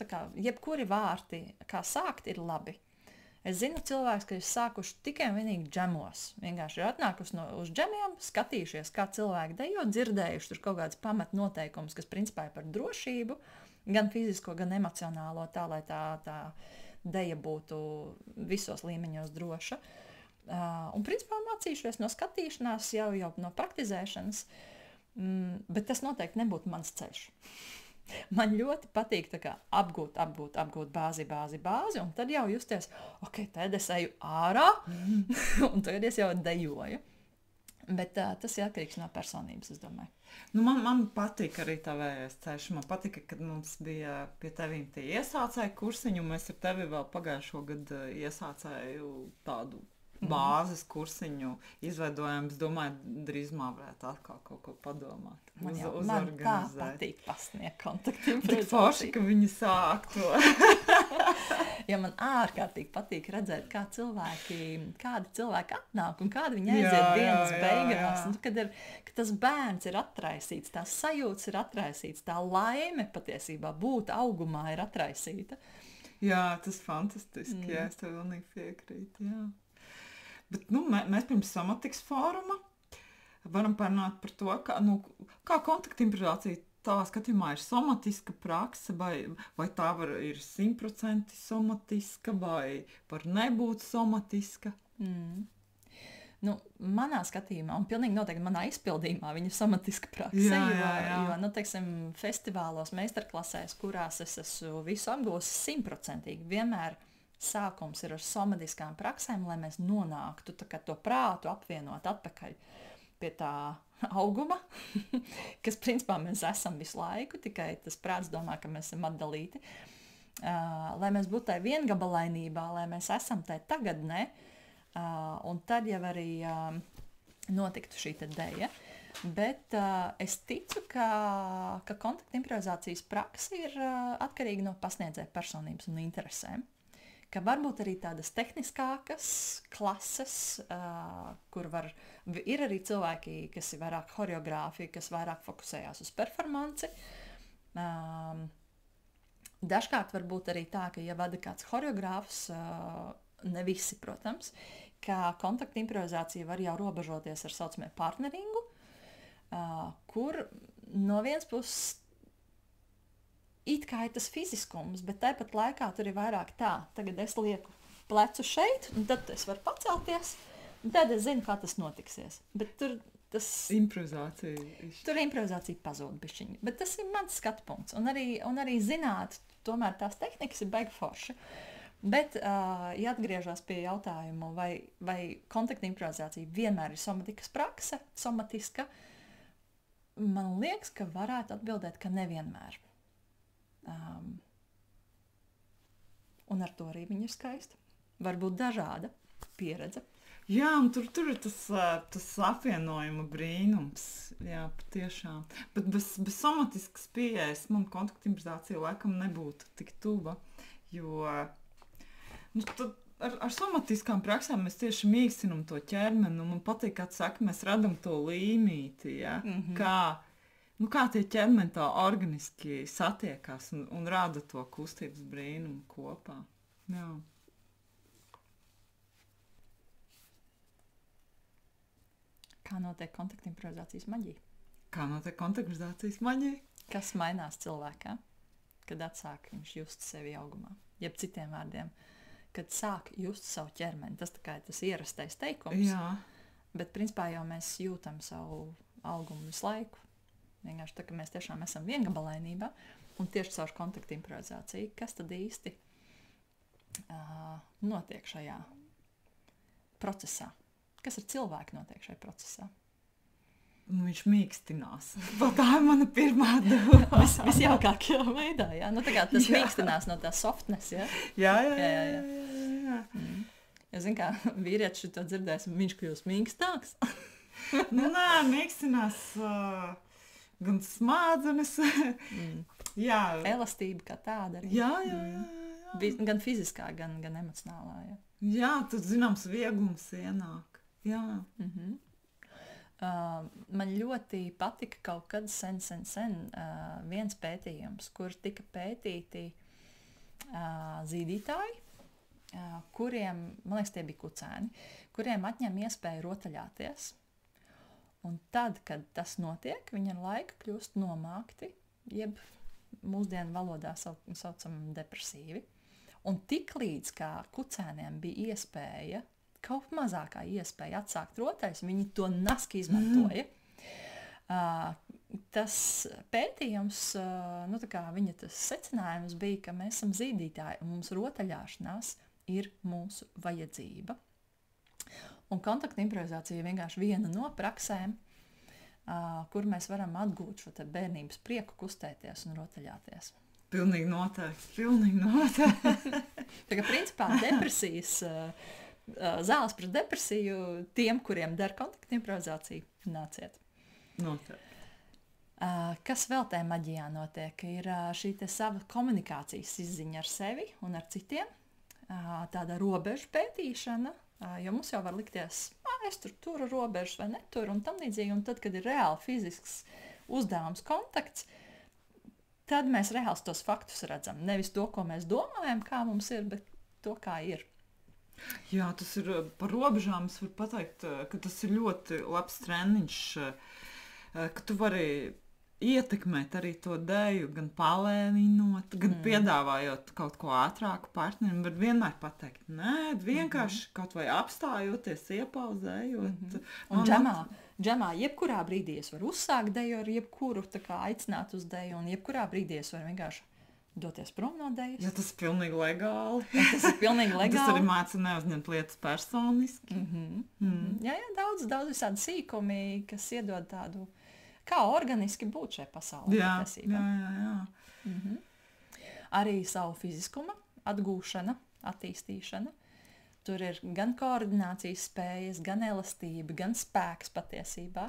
Tā kā jebkuri vārti, kā sākt, ir labi. Es zinu cilvēkus, kas ir sākuši tikai un vienīgi džemos. Vienkārši ir atnākusi uz džemiem, skatījušies, kā cilvēki dejo, dzirdējuši tur kaut kādas pamatnoteikumus, kas principā ir par drošību, gan fizisko, gan emocionālo, tā lai tā deja būtu visos līmeņos droša. Un principā mācījušies no skatīšanās, jau no praktizēšanas, bet tas noteikti nebūtu mans ceļš. Man ļoti patīk apgūt bāzi, un tad jau justies, ok, tad es eju ārā, un tagad es jau dejoju. Bet tas ir atkarīgs no personības, es domāju. Nu, man patīk arī tavējais ceļš. Man patika, kad mums bija pie tevīm tie iesācēju kursiņi, un mēs ar tevi vēl pagājušo gadu iesācēju tādu bāzes kursiņu izveidojām. Es domāju, drīzumā varētu atkal kaut ko padomāt. Man tā patīk pasniegt kontaktiem. Tik forši, ka viņi sāk to. Ja man ārkārtīgi patīk redzēt, kādi cilvēki atnāk un kādi viņi aiziet dienas beigās. Un, kad tas bērns ir atraisīts, tās sajūtas ir atraisīts, tā laime patiesībā būt augumā ir atraisīta. Jā, tas fantastiski. Jā, es tev pilnīgi piekrītu, jā. Bet mēs pirms somatikas fóruma varam parunāt par to, kā kontaktimprovizācija tavā skatījumā ir somatiska prakse, vai tā ir 100% somatiska, vai var nebūt somatiska? Manā skatījumā, un pilnīgi noteikti manā izpildījumā, viņa ir somatiska prakse, jo teiksim, festivālos, meistarklasēs, kurās es esmu visu apgūsi 100%, vienmēr sākums ir ar somatiskām praksēm, lai mēs nonāktu to prātu apvienot atpakaļ pie tā auguma, kas principā mēs esam visu laiku, tikai tas prāts domā, ka mēs esam atdalīti. Lai mēs būtu tajā viengabalainībā, lai mēs esam tajā tagadnē, un tad jau arī notiktu šī deja. Bet es ticu, ka kontaktimprovizācijas praksa ir atkarīga no pasniedzēja personības un interesēm. Ka varbūt arī tādas tehniskākas klases, kur ir arī cilvēki, kas ir vairāk choreogrāfi, kas vairāk fokusējās uz performanci. Dažkārt varbūt arī tā, ka ja vada kāds choreogrāfs, ne visi, protams, ka kontaktimprovizācija var jau robežoties ar saucamie partneringu, kur no vienas puses it kā ir tas fiziskums, bet tāpat laikā tur ir vairāk tā. Tagad es lieku plecu šeit, un tad es varu pacelties, un tad es zinu, kā tas notiksies. Bet tur improvizācija pazūd bišķiņi. Bet tas ir mans skatu punkts. Un arī zināt, tomēr tās tehnikas ir baigi forši. Bet, ja atgriežos pie jautājumu, vai kontaktimprovizācija vienmēr ir somatiska, man liekas, ka varētu atbildēt, ka nevienmēr. Un ar to arī viņa ir skaista. Varbūt dažāda pieredze. Jā, un tur ir tas apvienojuma brīnums. Jā, patiešām. Bet bez somatiskas pieejas man kontaktimprovizācija laikam nebūtu tik tuva, jo ar somatiskām praksēm mēs tieši mīkstinam to ķermeni, un man patīk, kā saka, mēs radam to līmīti, ja? Kā tie ķermeni tā organiski satiekās un rada to kustības brīnumu kopā. Jā. Kā notiek kontaktimprovizācijas maģija? Kas mainās cilvēkā, kad atsāk viņš just sevi augumā? Jeb citiem vārdiem, kad sāk just savu ķermeni. Tas tā kā ir tas ierastais teikums. Jā. Bet principā jau mēs jūtam savu augumu visu laiku. Vienkārši tā, ka mēs tiešām esam viengabalainībā un tieši caur kontaktimprovizāciju, kas tad īsti notiek šajā procesā? Kas ar cilvēku notiek šajā procesā? Viņš mīkstinās. Tā ir mana pirmā doma. Visjaukākajā veidā, jā? Tā kā tas mīkstinās no tā softness, jā? Jā. Es zinu, kā vīrietis šito dzirdēs, un viņš kļūst mīkstāks. Nē, mīkstinās... gan smadzenes. Jā. Elastība kā tāda. Jā. Gan fiziskā, gan emocionālā. Jā, jā, tad zināms vieglums ienāk. Jā. man ļoti patika kaut kad sen viens pētījums, kur tika pētīti zīdītāji, kuriem, man liekas, tie bija kucēni, kuriem atņem iespēju rotaļāties. Un tad, kad tas notiek, viņi ar laiku kļūst nomākti, jeb mūsdienu valodā saucam depresīvi. Un tiklīdz kā kucēniem bija iespēja, kaut mazākā iespēja atsākt rotaļas, viņi to naski izmantoja. Tas pētījums, viņa tas secinājums bija, ka mēs esam zīdītāji un mums rotaļāšanās ir mūsu vajadzība. Un kontakta improvizācija ir vienkārši viena no praksēm, kur mēs varam atgūt šo te bērnības prieku kustēties un rotaļāties. Pilnīgi noteikti. Tā kā principā depresijas, zāles pret depresiju tiem, kuriem der kontakta improvizāciju, nāciet. Noteikti. Kas vēl tajā maģijā notiek? Ir šī te sava komunikācijas izziņa ar sevi un ar citiem, tāda robežu pētīšana, jo mums jau var likties, es turu robežas vai neturu un tam līdzīgi, un tad, kad ir reāli fizisks uzdevums kontakts, tad mēs reāls tos faktus redzam. Nevis to, ko mēs domājam, kā mums ir, bet to, kā ir. Jā, tas ir par robežām, es varu pateikt, ka tas ir ļoti labs treniņš, ka tu vari ietekmēt arī to deju, gan palēninot, gan piedāvājot kaut ko ātrāku partnerim, var vienmēr pateikt, nē, vienkārši kaut vai apstājoties, iepauzējot. Un džemā jebkurā brīdī es varu uzsākt deju ar jebkuru, tā kā aicināt uz deju, un jebkurā brīdī es varu vienkārši doties prom no dejas. Jā, tas ir pilnīgi legāli. Tas arī māca neuzņemt lietas personiski. Jā, daudz visādi sīkumi, kas iedod tādu, kā organiski būt šajā pasaulē. Jā. Arī savu fiziskuma atgūšana, attīstīšana. Tur ir gan koordinācijas spējas, gan elastība, gan spēks patiesībā.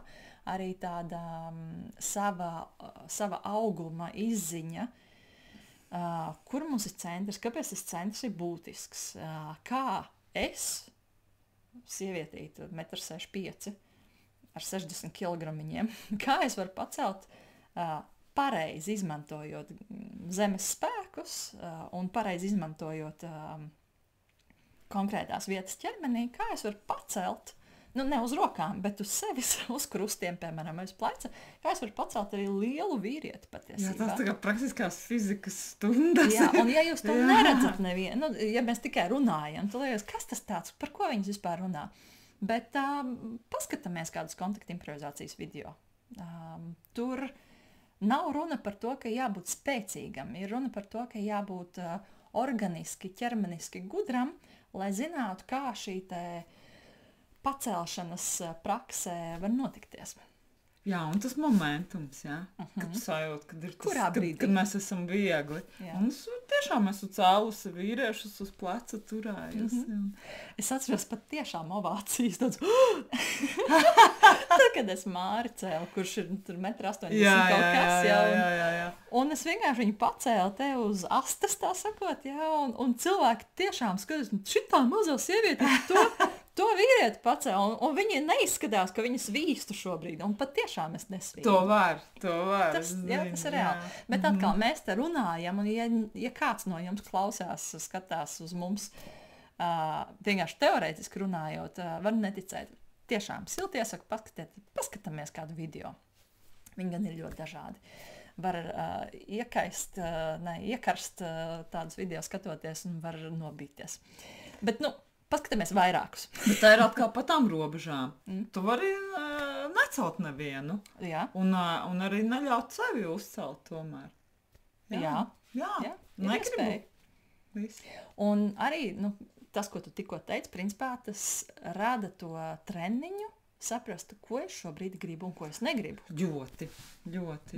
Arī tāda sava auguma izziņa, kur mums ir centrs, kāpēc tas centrs ir būtisks. Kā es, sievietīt, 1,65 m, ar 60 kilogramiņiem, kā es varu pacelt pareizi izmantojot zemes spēkus un pareizi izmantojot konkrētās vietas ķermenī, kā es varu pacelt, ne uz rokām, bet uz sevis, uz krustiem, piemēram, uz pleca, kā es varu pacelt arī lielu vīrieti patiesībā. Jā, tas tā kā praktiskās fizikas stundas. Jā, un ja jūs to neredzat nevienu, ja mēs tikai runājam, tad liekas, kas tas tāds, par ko viņas vispār runā? Bet paskatāmies kādus kontakta improvizācijas video. Tur nav runa par to, ka jābūt spēcīgam. Ir runa par to, ka jābūt organiski, ķermeniski gudram, lai zinātu, kā šī te pacelšanas praksē var notikties. Jā, un tas momentums, jā, kad tu sajūt, kad ir kurā brīdī? Kad mēs esam viegli. Jā. Un tiešām esmu cēlusi vīriešus uz pleca turējus. Es atceros pat tiešām ovācijas tāds. Tad, kad es Māri cēlu, kurš ir tur 1,80 m kaut kas. Jā. Un es vienkārši viņu pacēlu te uz astes, tā sakot, jā, un cilvēki tiešām skatās, šitā mazā sieviete, to vīrieti pacēla, un viņi neizskatās, ka viņas vīstu šobrīd, un pat tiešām es nesvīstu. To var. Tas ir reāli. Bet atkal mēs te runājam, un ja kāds no jums klausās, skatās uz mums, vienkārši teorētiski runājot, var neticēt. Tiešām silti iesaku paskatāmies kādu video. Viņi gan ir ļoti dažādi. Var iekarst tādus video skatoties un var nobīties. Bet, paskatāmies vairākus. Bet tā ir atkal pa tām robežām. Tu vari necelt nevienu. Jā. Un arī neļaut sevi uzcelt tomēr. Jā. Negribu. Un arī, tas, ko tu tikko teici, principā tas rada to treniņu, saprast, ko es šobrīd gribu un ko es negribu. Ļoti,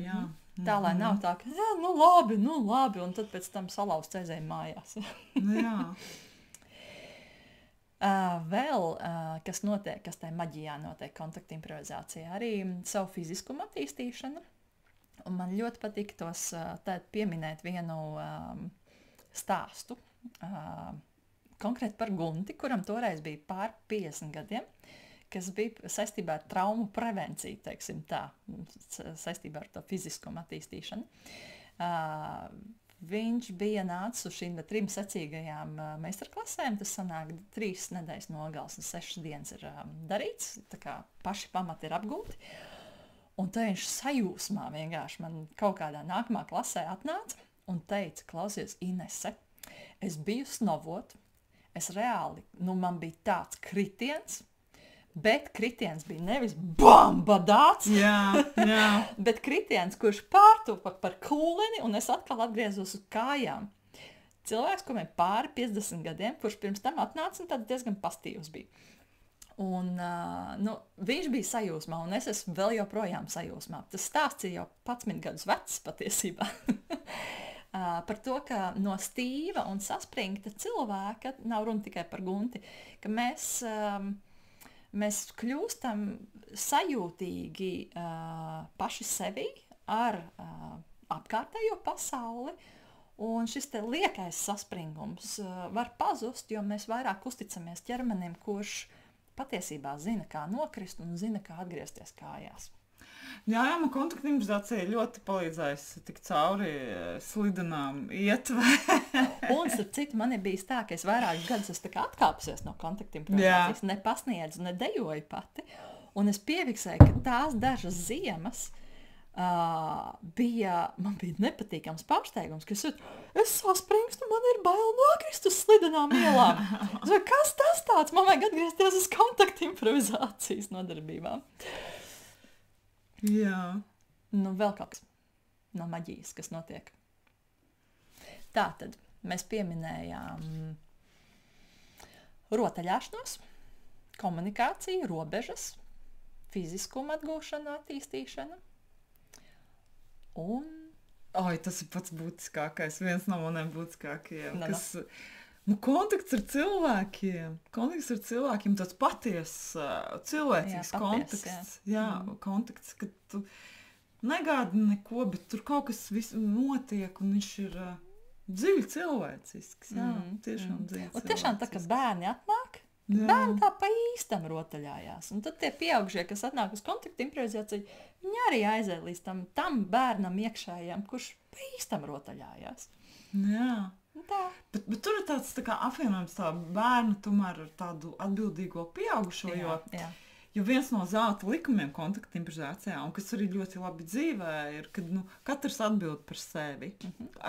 jā. Tā, lai nav tā, ka, labi, un tad pēc tam salauzt aizējam mājās. Jā. Vēl, kas notiek, kas tajā maģijā notiek, kontakta improvizācijā, arī savu fiziskumu attīstīšana. Un man ļoti patīk tos pieminēt vienu stāstu, konkrēti par Gunti, kuram toreiz bija pār 50 gadiem, kas bija saistībā ar traumu prevenciju, teiksim tā, saistībā ar to fiziskumu attīstīšanu. Viņš bija nācis uz šīm 3 secīgajām meistarklasēm. Tas sanāk 3 nedēļas nogals un 6 dienas ir darīts. Tā kā paši pamati ir apgūti. Un te viņš sajūsmā vienkārši man kaut kādā nākamā klasē atnāca un teica, klausies, Inese, es biju snovot, es reāli, man bija tāds kritiens, bet kritiens bija nevis badāts, bet kritiens, kurš pārtupa par kūleni, un es atkal atgriezos uz kājām. Cilvēks, kuriem pāri 50 gadiem, kurš pirms tam atnāca un tad diezgan pastīvs bija. Un, viņš bija sajūsmā, un es esmu vēl joprojām sajūsmā. Tas stāsts ir jau 11 gadus vecs patiesībā. Par to, ka no stīva un saspringta cilvēka, nav runa tikai par Gunti, ka mēs kļūstam sajūtīgi paši sevi ar apkārtējo pasauli, un šis te liekais saspringums var pazust, jo mēs vairāk uzticamies ķermenim, kurš patiesībā zina, kā nokrist un zina, kā atgriezties kājās. Jā, man kontaktimprovisācija ļoti palīdzēs tik cauri slidenām ietver. Un, starp citu, man ir bijis tā, ka es vairākus gadus esmu atkāpusies no kontaktimprovisācijas, nepasniedzu, nedejoju pati, un es piefiksēju, ka tās dažas ziemas man bija nepatīkams pārsteigums, ka es saspringstu, man ir bail nokrist uz slidenām ielām. Kas tas tāds? Man vajag atgriezties uz kontaktimprovizācijas nodarbībām. Jā. Vēl kaut kas no maģijas, kas notiek. Tātad mēs pieminējām rotaļāšanos, komunikāciju, robežas, fiziskumu atgūšanu, attīstīšanu. Un... tas ir pats būtiskākais, viens no maniem būtiskākajiem. Kontakts ar cilvēkiem, tāds patiess, cilvēcīgs kontakts. Kontakts, kad tu negādi neko, bet tur kaut kas notiek, un viņš ir dziļi cilvēcisks. Tiešām dziļi cilvēcisks. Un tiešām tā, ka bērni atnāk, bērni tā pa īstam rotaļājās. Un tad tie pieaugušie, kas atnāk uz kontaktimprovizāciju, viņi arī aiziet līdz tam bērnam iekšējam, kurš pa īstam rotaļājās. Jā. Bet tur ir tāds tā kā apvienojums tā bērnu tomēr ar tādu atbildīgo pieaugušo, jo viens no zelta likumiem kontaktimprovizācijā, un kas arī ļoti labi dzīvē, ir, kad katrs atbild par sevi.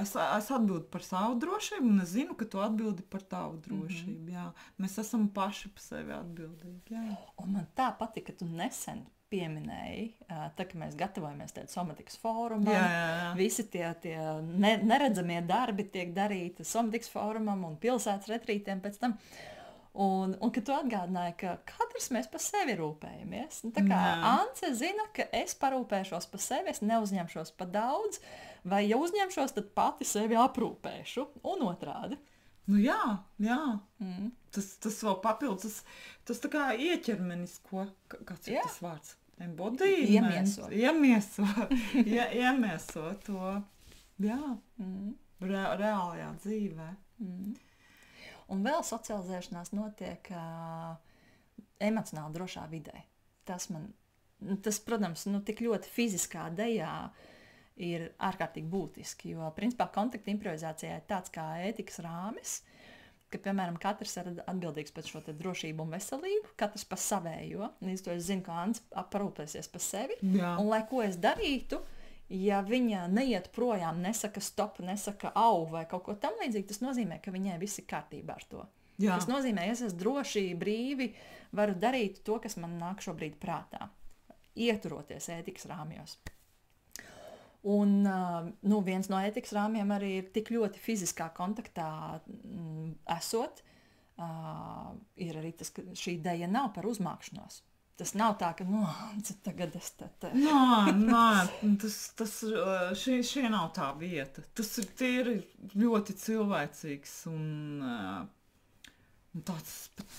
Es atbildu par savu drošību, un es zinu, ka tu atbildi par tavu drošību. Jā. Mēs esam paši par sevi atbildīgi. Jā. Un man tā patika, ka tu nesen pieminēji, tā, ka mēs gatavojamies tādā somatikas fórumam, visi tie neredzamie darbi tiek darīti somatikas fórumam un pilsētas retrītiem pēc tam. Un ka tu atgādināji, ka katrs mēs par sevi rūpējamies. Tā kā Ance zina, ka es parūpēšos par sevi, es neuzņemšos par daudz, vai ja uzņemšos, tad pati sevi aprūpēšu. Un otrādi. Jā. Tas vēl papildus, tas tā kā ieķermenisko, kāds ir tas vārds? Iemieso. Iemieso to, reālajā dzīvē. Un vēl socializēšanās notiek emocionāli drošā vidē. Tas, protams, tik ļoti fiziskā dejā ir ārkārtīgi būtiski, jo, principā, kontaktimprovizācijā ir tāds kā ētikas rāmis, ka, piemēram, katrs ir atbildīgs par šo te drošību un veselību, katrs par savējo. Līdz to es zinu, ka Ants parūpēsies par sevi. Un, lai ko es darītu, ja viņa neiet projām, nesaka stop, nesaka au vai kaut ko tam līdzīgi, tas nozīmē, ka viņai viss ir kārtībā ar to. Tas nozīmē, es esmu droši, brīvi, varu darīt to, kas man nāk šobrīd prātā, ieturoties ētikas rāmjos. Un viens no ētikas rāmjiem arī ir tik ļoti fiziskā kontaktā esot, ir arī tas, ka šī deja nav par uzmākšanos. Tas nav tā, ka, tagad es te... Šī nav tā vieta. Tas ir tīri ļoti cilvēcīgs un tāds pat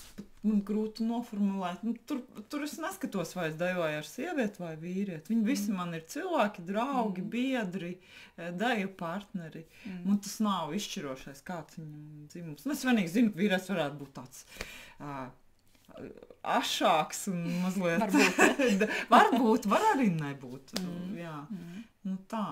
man grūti noformulēt. Tur es neskatos, vai es dejoju ar sievieti vai vīrieti. Viņi visi man ir cilvēki, draugi, biedri, deju partneri. Man tas nav izšķirošais, kāds viņam dzimums. Es vienīgi zinu, ka vīrietis varētu būt tāds ašāks un mazliet. Varbūt. Var arī nebūt. Jā. Nu tā.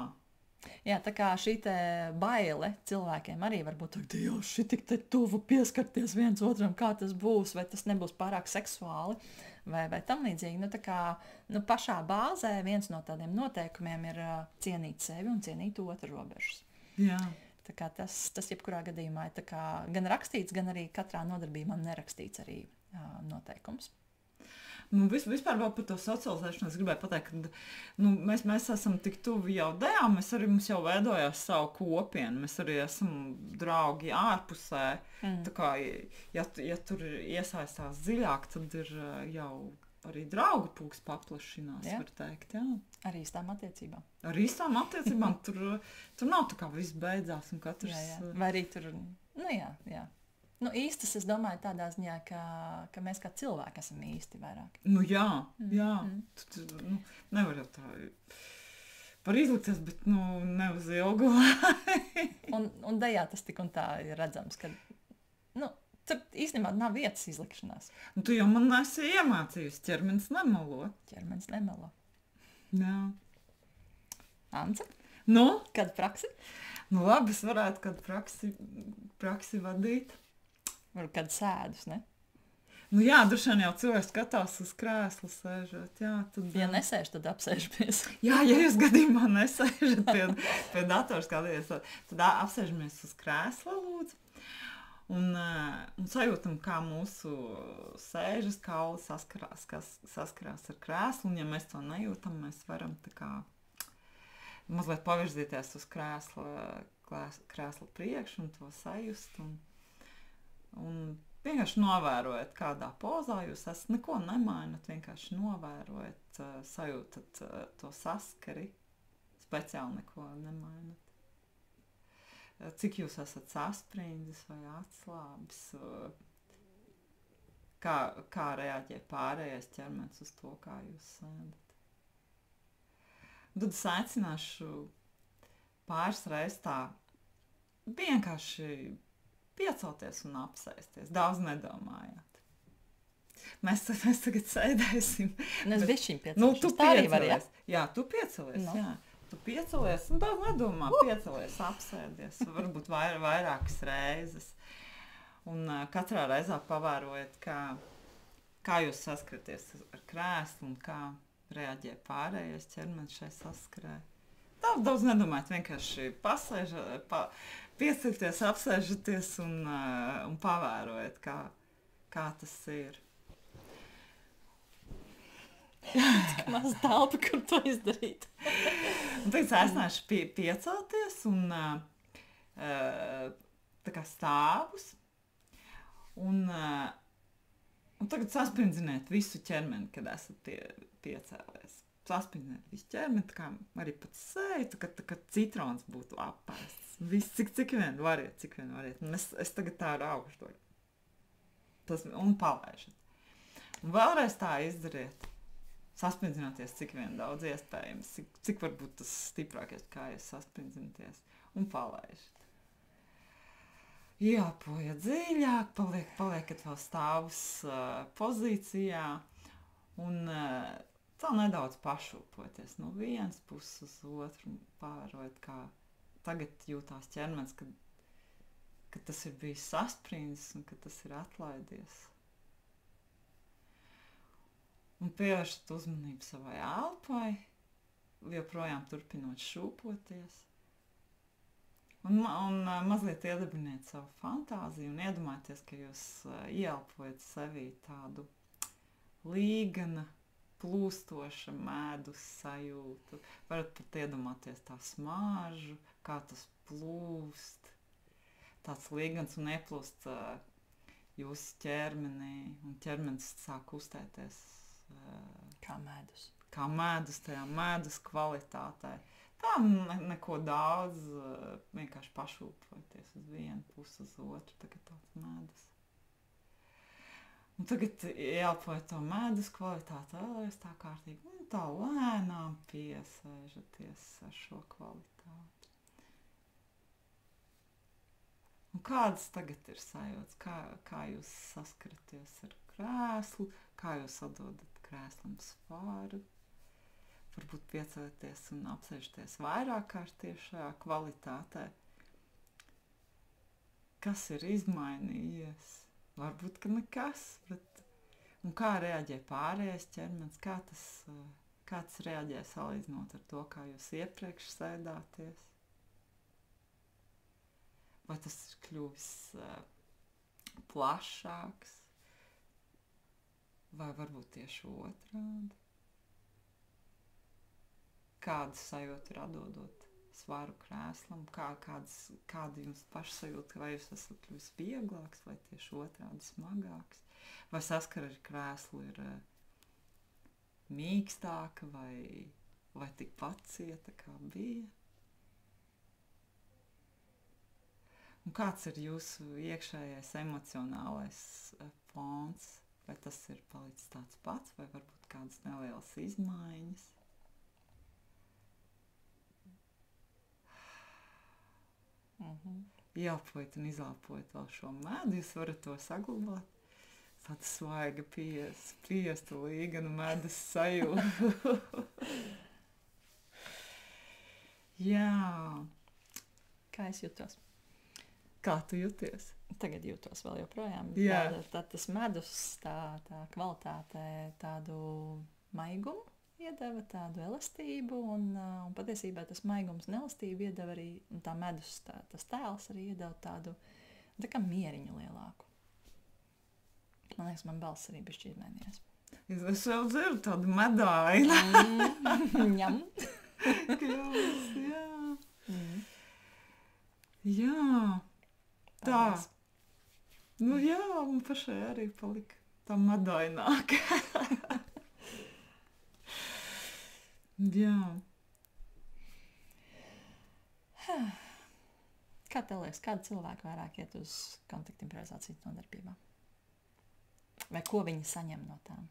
Jā, tā kā šī te baile cilvēkiem arī var būt, ka jau šī tik te tuvu pieskarties viens otram, kā tas būs, vai tas nebūs pārāk seksuāli, vai tam līdzīgi. Nu, tā kā pašā bāzē viens no tādiem noteikumiem ir cienīt sevi un cienīt otru robežas. Jā. Tā kā tas jebkurā gadījumā ir tā kā gan rakstīts, gan arī katrā nodarbībā nerakstīts arī noteikums. Nu, vispār vēl par to socializēšanu es gribēju pateikt, ka mēs esam tik tuvi jau dejām, mums jau veidojās savu kopienu, mēs arī esam draugi ārpusē. Tā kā, ja tur iesaistās dziļāk, tad ir jau arī draugu pulks paplašinās, var teikt. Jā. Ar īstām attiecībām. Ar īstām attiecībām tur nav tā kā viss beidzās un katrs... Jā. Vai arī tur, jā. Īstas, es domāju, tādā ziņā, ka mēs kā cilvēki esam īsti vairāk. Jā. Nevar jau tā... Var izlikties, bet ne uz ilgu. un dejā tas tik un tā ir redzams, ka tur īstenībā nav vietas izlikšanās. Tu jau man esi iemācījusi, ķermenis nemelo. Ķermenis nemelo. Jā. Ance? Kad praksi? Labi, es varētu kad praksi vadīt. Vai kad sēdus, ne? Jā, droši vien jau cilvēks skatās uz krēslu sēžot. Jā, tad, ja nesēž, tad apsēžamies. Jā, ja jūs gadījumā nesēžat pie datora skatīties, tad apsēžamies uz krēsla, lūdzu. Un sajūtam, kā mūsu sēžas kauli saskarās ar krēslu. Un ja mēs to nejūtam, mēs varam tā kā mazliet pavirzīties uz krēsla priekšu un to sajust. Un vienkārši novērojat, kādā pozā jūs esat, neko nemainat, vienkārši novērojat, sajūtat to saskari, speciāli neko nemainat. Cik jūs esat sasprindzis vai atslābis, kā reaģē pārējais ķermenis uz to, kā jūs sēdat. Tad es aicināšu pāris reizes tā vienkārši piecelties un apsēsties. Daudz nedomājāt. Mēs tagad sēdēsim. Es bišķiņ piecelšos. Tu tā arī vari, ja? Jā, tu piecelies, jā. Tu piecelies un daudz nedomā. Piecelies, apsēdies. Varbūt vairākas reizes. Un katrā reizā pavērojiet, kā jūs saskaraties ar krēslu un kā reaģē pārējais ķermenis šai saskarē. Daudz nedomājat, vienkārši piecelties, apsēžaties un pavērojat, kā tas ir. Tik maz telpa, kur to izdarīt. Un tagad aicināšu piecelties un tā kā stāvus. Un tagad sasprindziniet visu ķermeni, kad esat piecēlies. Sasprindziniet visu ķermeni, tā kā arī pat seju, tā kā citrons būtu apēsts. Viss, cik vien variet. Un es tagad tā raušu to. Un palaižat. Un vēlreiz tā izdariet. Sasprindzināties, cik vien daudz iespējams. Cik varbūt tas stiprākais, kā jūs sasprindzināties. Un palaižat. Jāpoja dziļāk, paliekat vēl stāvus pozīcijā. Un tā nedaudz pašūpoties no vienas puses uz otru. Pārojot, kā tagad jūtās ķermenis, ka tas ir bijis sasprindzis un ka tas ir atlaidies. Un pievēršat uzmanību savai elpai, joprojām turpinot šūpoties. Un mazliet iedibiniet savu fantāziju un iedomājieties, ka jūs ieelpojat sevī tādu līgana, plūstoša medus sajūtu. Varat pat iedomāties tā smāžu, kā tas plūst. Tāds līgans un ieplūst jūsu ķermenī. Un ķermenis sāk kustēties. Kā medus. Kā medus, tajā medus kvalitātē. Tā neko daudz, vienkārši pašūpoties uz vienu pusi, uz otru. Tagad tāds medus. Un tagad ieelpojat to medus kvalitāti vēlreiz tā kārtīgi. Un tā lēnām piesēžaties ar šo kvalitāti. Un kādas tagad ir sajūtas? Kā jūs saskaraties ar krēslu, kā jūs atdodat krēslam svaru, varbūt piecelieties un apsēžaties vairāk kārt tieši šajā kvalitātē. Kas ir izmainījies? Varbūt, ka nekas, bet un kā reaģē pārējais ķermenis, kā tas reaģē salīdzinot ar to, kā jūs iepriekš sēdāties? Vai tas ir kļuvis plašāks? Vai varbūt tieši otrādi? Kāda sajūta ir atdodot svaru krēslam? Kāda jums pašsajūta? Vai jūs esat kļuvis vieglāks vai tieši otrādi smagāks? Vai saskara ar krēslu ir mīkstāka vai tikpat cieta, kā bija? Un kāds ir jūsu iekšējais emocionālais fons? Vai tas ir palicis tāds pats, vai varbūt kādas nelielas izmaiņas? Ieelpojiet un izelpojiet vēl šo medu, jūs varat to saglabāt. Tāda svaiga piesta līgana medus sajūta. Jā. Kā es jutos? Kā tu jūties? Tagad jūtos vēl joprojām. Jā. Tad tas medus, tā kvalitāte tādu maigumu iedeva, tādu elastību, un patiesībā tas maigums un elastība iedeva arī, un tā medus, tas tēls arī iedeva tādu tā kā mieriņu lielāku. Man liekas, man balss arī bišķi izmainījās. Es jau dzirdu tādu medainu. Ņem. Jā. Jā. Tā. Nu jā, man pašai arī palika tā medaināka. Jā. Kā tev liekas, kādi cilvēki vairāk iet uz kontaktu improvizācijas nodarbībām? Vai ko viņi saņem no tām?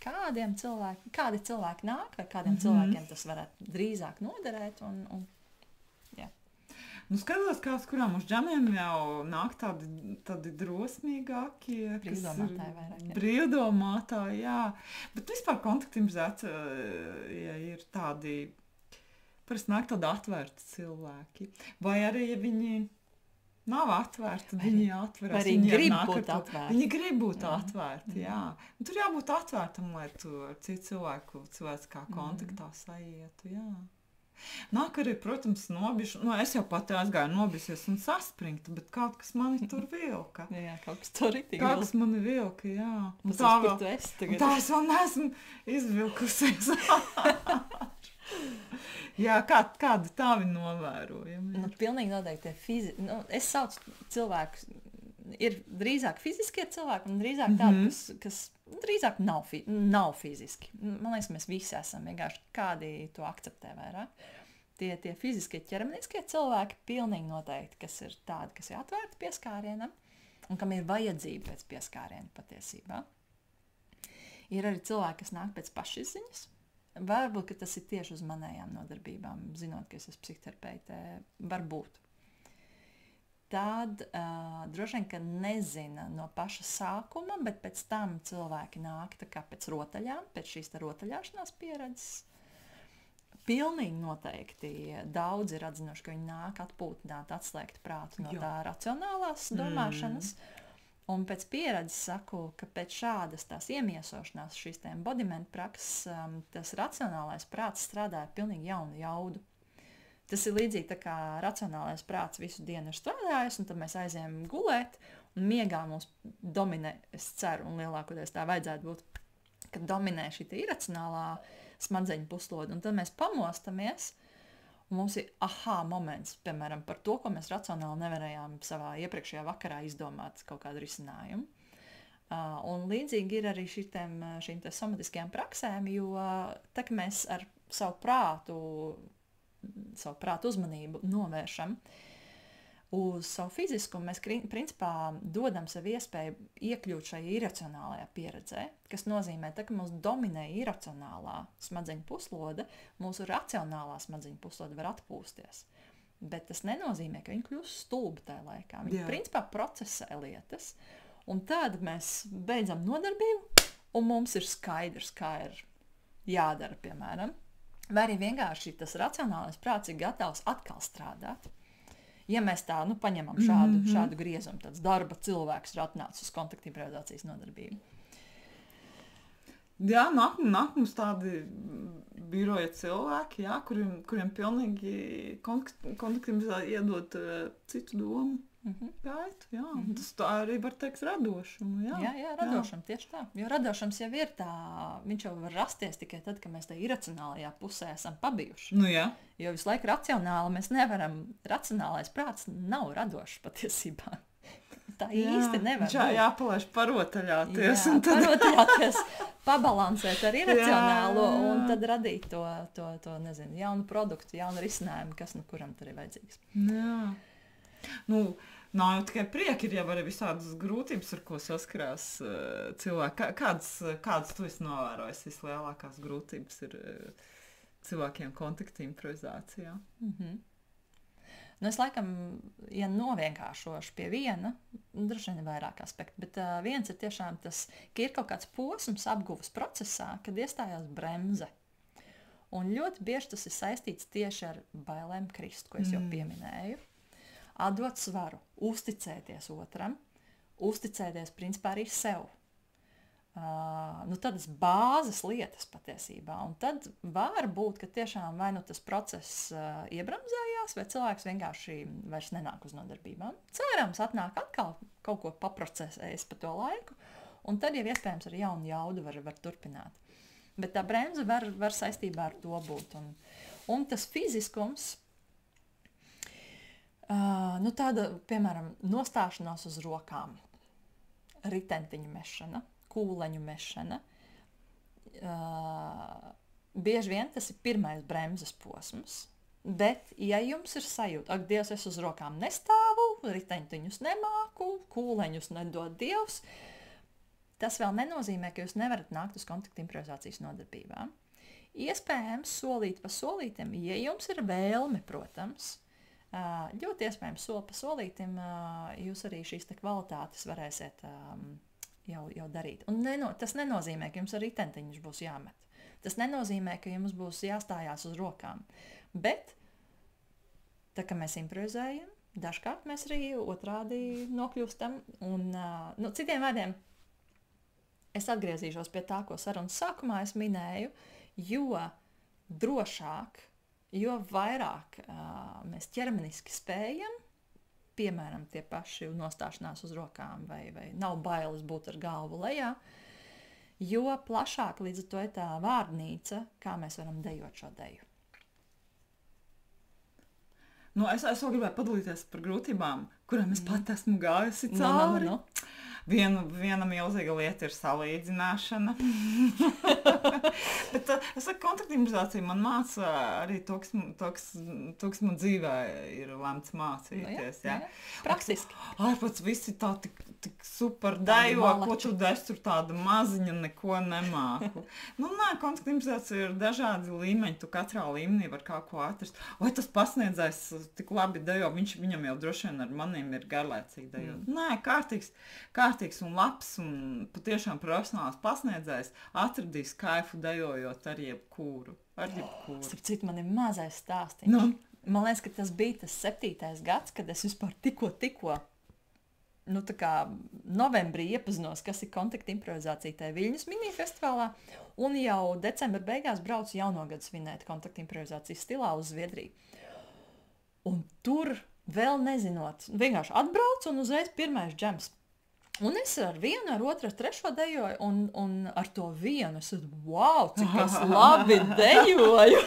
Kādi cilvēki nāk, vai kādiem cilvēkiem tas varētu drīzāk noderēt? Jā. Nu, skatos, kā uz kurām uz džamiem jau nāk tādi drosmīgākie. Brīvdomātāji vairāk. Brīvdomātāji, jā. Bet vispār kontaktu improvizācija ir tādi, parasti nāk tādi atvērti cilvēki. Vai arī, ja viņi nav atvērti, viņi atverās. Viņi grib būt atvērti. Viņi grib būt atvērti, jā. Un tur jābūt atvērtam, lai tu ar citu cilvēku cilvēciskā kontaktā saietu, jā. Nāk arī, protams, nobijuši. Nu, es jau pati aizgāju nobijusies un saspringtu, bet kaut kas mani tur vilka. Jā, kaut kas tur ritīgi. Kaut kas mani vilka, jā. Un tā vēl, tu esi tagad. Un tā es vēl neesmu izvilkusies. Jā, kādi tavi novērojumi? Nu, pilnīgi noteikti es saucu cilvēkus, ir drīzāk fiziskie cilvēki un drīzāk tādi, kas drīzāk nav fiziski. Man liekas, mēs visi esam vienkārši kādi to akceptē vairāk. Tie fiziskie ķermeniskie cilvēki pilnīgi noteikti, kas ir tādi, kas ir atvērti pieskārienam un kam ir vajadzība pēc pieskāriena patiesībā. Ir arī cilvēki, kas nāk pēc pašizziņas. Varbūt, ka tas ir tieši uz manējām nodarbībām, zinot, ka es esmu psihoterapeite, varbūt. Tad droši vien, ka nezina no paša sākuma, bet pēc tam cilvēki nāk tā kā pēc rotaļām, pēc šīs rotaļāšanās pieredzes. Pilnīgi noteikti daudzi ir atzinuši, ka viņi nāk atpūtināt, atslēgt prātu no tā racionālās domāšanas. Un pēc pieredzes saku, ka pēc šādas tās iemiesošanās, šīs embodiment prakses, tas racionālais prāts strādā ar pilnīgi jaunu jaudu. Tas ir līdzīgi tā kā racionālais prāts visu dienu ir strādājis, un tad mēs aizējam gulēt, un miegā mums dominē, es ceru, un lielākoties tā vajadzētu būt, ka dominē šī iracionālā smadzeņu puslode, un tad mēs pamostamies, un mums ir moments, piemēram, par to, ko mēs racionāli nevarējām savā iepriekšējā vakarā izdomāt kaut kādu risinājumu. Un līdzīgi ir arī šīm somatiskajām praksēm, jo tā, ka mēs ar savu prātu uzmanību novēršam uz savu fiziskumu, mēs principā dodam sev iespēju iekļūt šajā iracionālajā pieredzē, kas nozīmē, ka mums dominē iracionālā smadzeņu puslode, mūsu racionālā smadzeņu puslode var atpūsties. Bet tas nenozīmē, ka viņi kļūst stulbi tajā laikā. Viņi principā procesē lietas, Un tad mēs beidzam nodarbību, un mums ir skaidrs, kā ir jādara, piemēram. Vai arī vienkārši tas racionālais prāts ir gatavs atkal strādāt. Ja mēs tā paņemam šādu griezumu, tāds darba cilvēks ir atnācis uz kontaktu improvizācijas nodarbību. Jā, nāk mums tādi biroja cilvēki, jā, kuriem pilnīgi kontaktu improvizācija iedod citu domu. Gaitu, jā. Tas tā arī var teikt radošumu. Jā, radošumu, tieši tā. Jo radošums jau ir tā, viņš jau var rasties tikai tad, kad mēs tā iracionālajā pusē esam pabijuši. Nu jā. Jo visu laiku racionāli mēs nevaram, racionālais prāts nav radošs patiesībā. Tā īsti nevar būt. Jāpalaiž parotaļāties. Parotaļāties, pabalansēt ar iracionālo un tad radīt to nezinu, jaunu produktu, jaunu risinājumu, kas kuram tur ir vajadzīgs. Jā. Nu, nav jau tikai prieki, ir jau arī visādas grūtības, ar ko saskarās cilvēki. Kādas tu esi novērojis vislielākās grūtības ir cilvēkiem kontaktu improvizācijā? Nu, es laikam, ja novienkāršošu pie viena, droši vien ir vairāk aspektu, bet viens ir tiešām tas, ka ir kaut kāds posms apguvas procesā, kad iestājās bremze. Un ļoti bieži tas ir saistīts tieši ar bailēm krist, ko es jau pieminēju. Atdot svaru, uzticēties otram, uzticēties principā arī sev. Tādas bāzes lietas patiesībā. Un tad var būt, ka tiešām vai tas process iebremzējās, vai cilvēks vienkārši vairs nenāk uz nodarbībām. Cerams, atnāk atkal kaut ko paprocesējis pa to laiku, un tad jau iespējams ar jaunu jaudu var turpināt. Bet tā bremze var saistībā ar to būt. Un tas fiziskums, tāda, piemēram, nostāšanās uz rokām, ritentiņu mešana, kūleņu mešana. Bieži vien tas ir pirmais bremzes posms, bet, ja jums ir sajūta, ak, Dievs, es uz rokām nestāvu, riteņtiņus nemāku, kūleņus nedod Dievs, tas vēl nenozīmē, ka jūs nevarat nākt uz kontaktu improvizācijas nodarbībām. Iespējams, solīt pa solītim, ja jums ir vēlme, protams, ļoti iespējams soli pa solītim jūs arī šīs te kvalitātes varēsiet jau darīt. Un tas nenozīmē, ka jums ar ritentiņus būs jāmet. Tas nenozīmē, ka jums būs jāstājās uz rokām. Bet, tā kā mēs improvizējam, dažkārt mēs arī otrādi nokļūstam. Un, citiem vārdiem, es atgriezīšos pie tā, ko sarunas sākumā es minēju, jo drošāk, jo vairāk mēs ķermeniski spējam, piemēram, tie paši nostāšanās uz rokām vai nav bailes būt ar galvu lejā, jo plašāk līdz ar to ir tā vārdnīca, kā mēs varam dejot šo deju. Es vēl gribēju padalīties par grūtībām, kurām es pat esmu gājusi cauri. Viena milzīga lieta ir salīdzināšana. Bet es saku, kontaktu improvizācija man māca arī to, kas man dzīvē ir lemts mācīties. Jā. Praktiski. Ārpats visi tā tik super dejo, ko tu des tur tāda maziņa, neko nemāku. Kontaktu improvizācija ir dažādi līmeņi, tu katrā līmenī var kaut ko atrast. Vai tas pasniedzējs tik labi dejo, viņam jau droši vien ar maniem ir garlaicīgi dejot. Kārtīgs un labs un patiešām profesionāls pasniedzējs atradīs kaifu dejojot ar jebkuru. Starp citu, man ir mazais stāstīns. Man liekas, ka tas bija tas 7. gads, kad es vispār tikko novembrī iepazinos, kas ir kontaktu improvizācija tajā Viļņas minifestivālā, un jau decembra beigās braucu jaunogadu svinēt kontaktu improvizācijas stilā uz Zviedriju. Un tur vēl nezinot, vienkārši atbraucu un uzreiz pirmais džems. Un es ar vienu, ar otru, ar trešo dejoju, un ar to vienu es wow, cik es labi dejoju.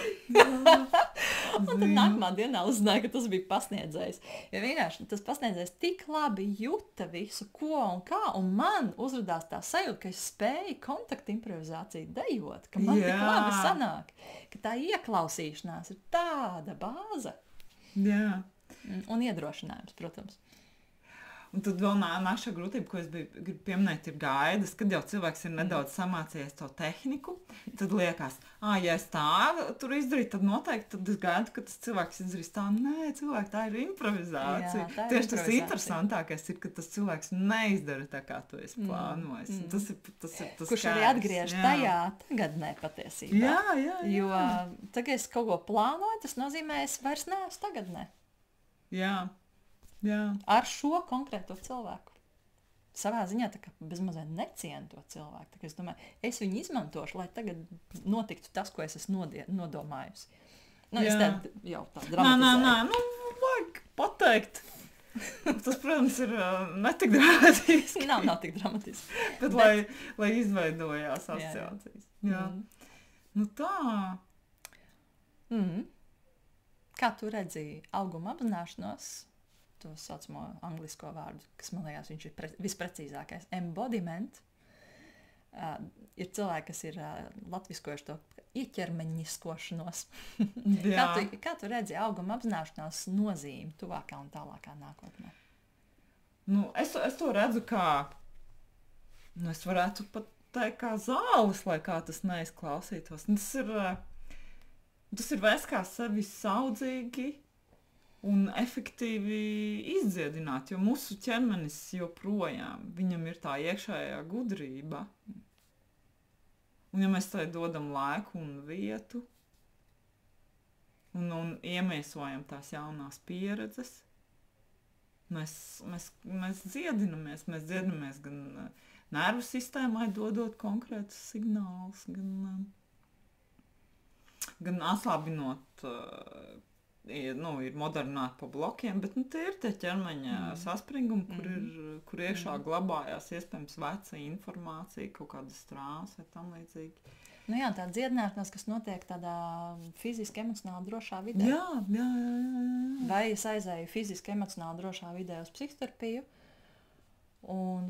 Un tad nākamā dienā uzzināju, ka tas bija pasniedzējs. Jo vienkārši tas pasniedzējs tik labi juta visu, ko un kā, un man uzradās tā sajūta, ka es spēju kontaktu improvizāciju dejot, ka man tik labi sanāk, ka tā ieklausīšanās ir tāda bāze. Jā. Un iedrošinājums, protams. Un tad vēl nākšā grūtība, ko es gribu pieminēt, ir gaidas, kad jau cilvēks ir nedaudz samācījies to tehniku. Tad liekas, ja es tā tur izdarītu, tad noteikti tad es gaidu, ka tas cilvēks izdarīs tā. Nē, cilvēki, tā ir improvizācija. Jā, tā ir Tieši tas improvizācija. interesantākais ir, ka tas cilvēks neizdara tā, kā tu esi plānojis. Tas ir tas Kurš arī atgriež tajā tagadnē patiesībā. Jā. Jo tagad es kaut ko plānoju, tas nozīmē, es vairs neesmu tagadnē. Jā. Ar šo konkrēto cilvēku. Savā ziņā tā kā bezmazliet necienu to cilvēku. Tā kā es domāju, es viņu izmantošu, lai tagad notiktu tas, ko es esmu nodomājusi. Es tad jau tā dramatizēju. Nē, vajag pateikt. Tas, protams, ir netik dramatiski. Nav tik dramatiski. Bet lai izveidojās asociācijas. Jā. Nu tā. Kā tu redzi auguma apzināšanos? To saucamo anglisko vārdu, kas man liekas, viņš ir visprecīzākais. Embodiment ir cilvēki, kas ir latviskojuši to ieķermeņiskošanos. Kā tu redzi auguma apzināšanās nozīmi tuvākā un tālākā nākotnē? Es to redzu kā, es varētu pat teikt kā zāles, lai kā tas neizklausītos. Tas ir veids, kā sevi saudzīgi un efektīvi izdziedināt, jo mūsu ķermenis joprojām, viņam ir tā iekšējā gudrība. Un ja mēs tai dodam laiku un vietu un iemiesojam tās jaunās pieredzes, mēs dziedinamies gan nervu sistēmai dodot konkrētus signālus, gan atslābinot ir modernāti pa blokiem, bet tie ir tie ķermeņa saspringumi, kur iekšā glabājās iespējams veca informācija, kaut kādas strāvas vai tam līdzīgi. Tā dziedināšanās, kas notiek tādā fiziski, emocionāli drošā vidē. Jā. Vai es aizēju fiziski, emocionāli drošā vidē uz psihoterapiju,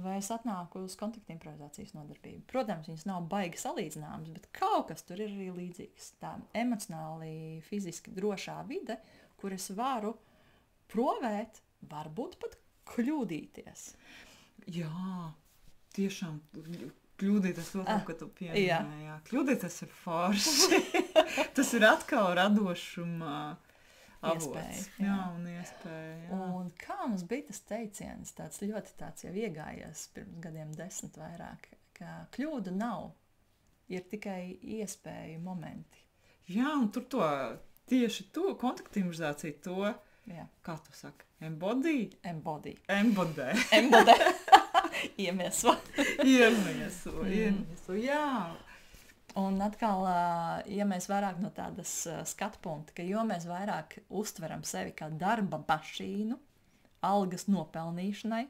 vai es atnāku uz kontaktu improvizācijas nodarbību. Protams, viņas nav baigi salīdzināmas, bet kaut kas tur ir arī līdzīgs. Tā emocionāli, fiziski drošā vide, kur es varu provēt, varbūt pat kļūdīties. Jā, tiešām kļūdīties to, ko tu pieminēji. Kļūdīties ir forši. Tas ir atkal radošuma avots. Iespēja. Un kā mums bija tas teiciens, tāds jau iegājies pirms gadiem 10 vairāk, ka kļūda nav, ir tikai iespēju momenti. Jā, un tur tieši to kontaktimizāciju, kā tu saki, embodē. Iemieso, jā. Un atkal, ja mēs vairāk no tādas skatu punkta, ka jo mēs vairāk uztveram sevi kā darba mašīnu, algas nopelnīšanai,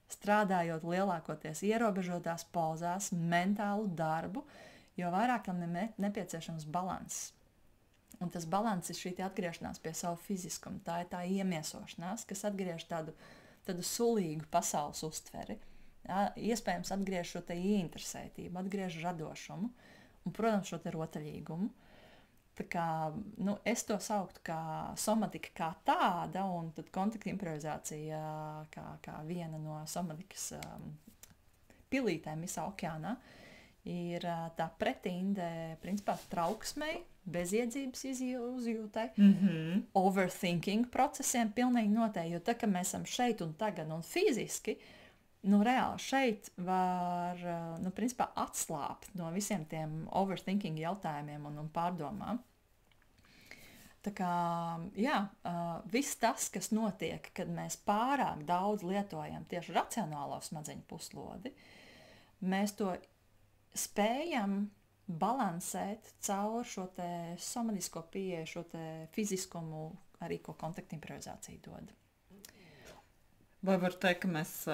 strādājot lielākoties ierobežotās pozās, mentālu darbu, jo vairāk tam nepieciešams balanss. Un tas balanss ir šī atgriešanās pie savu fiziskumu. Tā ir tā iemiesošanās, kas atgriež tādu sulīgu pasaules uztveri. Iespējams atgriež šo te ieinteresētību, atgriež radošumu. Un, protams, šo te rotaļīgumu. Tā kā, es to sauktu kā somatika kā tāda, un tad kontakta improvizācija kā viena no somatikas pilītēm visā okeānā ir tā pretinde, principā, trauksmei, bezjēdzības uzjūtai, overthinking procesiem pilnīgi noteikti, jo tā, ka mēs esam šeit un tagad un fiziski, reāli šeit var, principā, atslābt no visiem tiem overthinking jautājumiem un pārdomām. Tā kā, viss tas, kas notiek, kad mēs pārāk daudz lietojam tieši racionālo smadzeņu puslodi, mēs to spējam balansēt caur šo te somatisko pieeju, šo te fiziskumu, arī ko kontakta improvizācija dod. Vai var teikt, ka mēs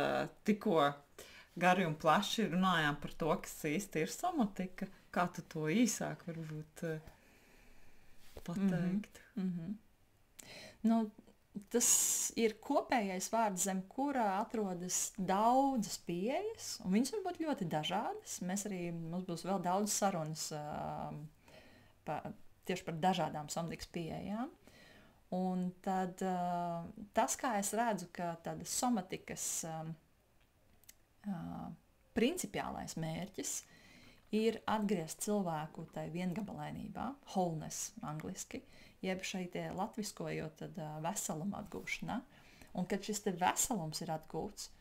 tikko gari un plaši runājām par to, kas īsti ir somatika? Kā tu to īsāk varbūt pateikt? Tas ir kopējais vārds, zem kurā atrodas daudzas pieejas, un viņas var būt ļoti dažādas. Mums būs vēl daudz sarunas tieši par dažādām somatikas pieejām. Un tad tas, kā es redzu, ka tāda somatikas principiālais mērķis ir atgriezt cilvēku tai viengabalainībā, wholeness angliski, jeb šeit latviskojot tad veseluma atgūšanā. Un kad šis te veselums ir atgūts,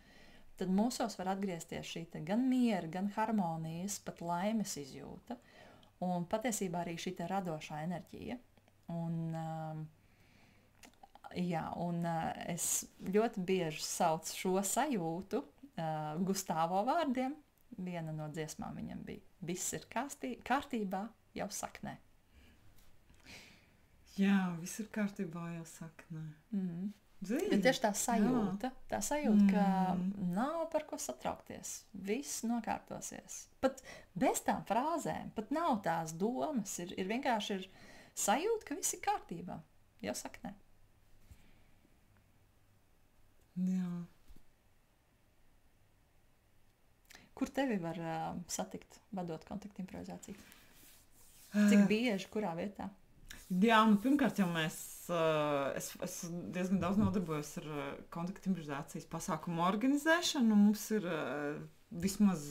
tad mūsos var atgriezties šī te gan miera, gan harmonijas, pat laimes izjūta. Un patiesībā arī šī te radošā enerģija. Un, es ļoti bieži saucu šo sajūtu Gustavo vārdiem. Viena no dziesmām viņam bija: viss ir kārtībā, jau saknē. Jā, viss ir kārtībā, jau saknē. Bet tieši tā sajūta, ka nav par ko satraukties. Viss nokārtosies. Pat bez tām frāzēm, pat nav tās domas. Ir vienkārši sajūta, ka viss ir kārtībā, jau saknē. Jā. Kur tevi var satikt, vadot kontaktu improvizāciju? Cik bieži, kurā vietā? Jā, pirmkārt jau es diezgan daudz nodarbojos ar kontaktu improvizācijas pasākumu organizēšanu. Mums ir vismaz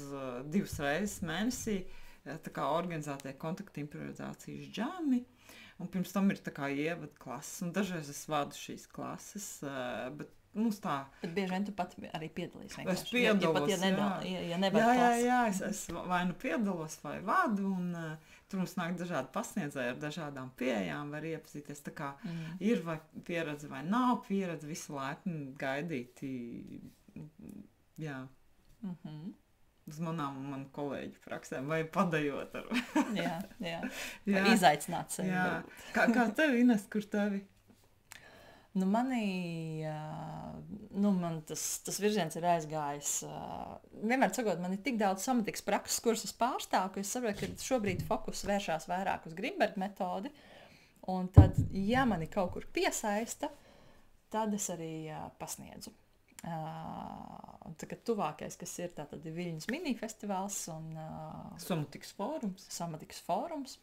2 reizes mēnesī organizētie kontaktu improvizācijas džami. Un pirms tam ir ievada klases, un dažreiz es vadu šīs klases, bet Bet bieži vien tu pat arī piedalīs. Es piedalos, jā, es vai nu piedalos, vai vadu, un tur mums nāk dažādi pasniedzēji ar dažādām pieejām, var iepazīties. Tā kā ir vai pieredze, vai nav pieredze, visu laipni gaidīti, jā, uz manu kolēģu praksēm, vai padējot ar. jā. Izaicināt sevi. Jā. Kā tevi, Ines, kur tevi? Man tas virziens ir aizgājis. Vienmēr sakot, man ir tik daudz somatikas prakses, kuras es pārstāvu, ka es saprotu, ka šobrīd fokus vēršās vairāk uz Grimberga metodi. Un tad, ja mani kaut kur piesaista, tad es arī pasniedzu. Tuvākais, kas ir tātad Viļņas minifestivāls un Somatikas fórums.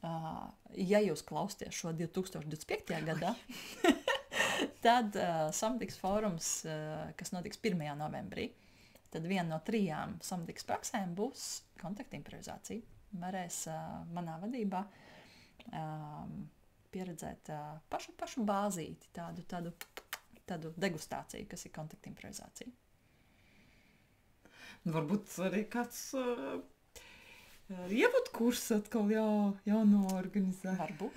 Ja jūs klausties šo 2025. gadā, tad Somatikas fórums, kas notiks 1. novembrī, tad viena no 3 somatikas praksēm būs kontaktu improvizācija. Varēs manā vadībā pieredzēt pašu bāzīti, tādu degustāciju, kas ir kontaktu improvizācija. Varbūt arī kāds ievadu kursu atkal jānoorganizē. Varbūt.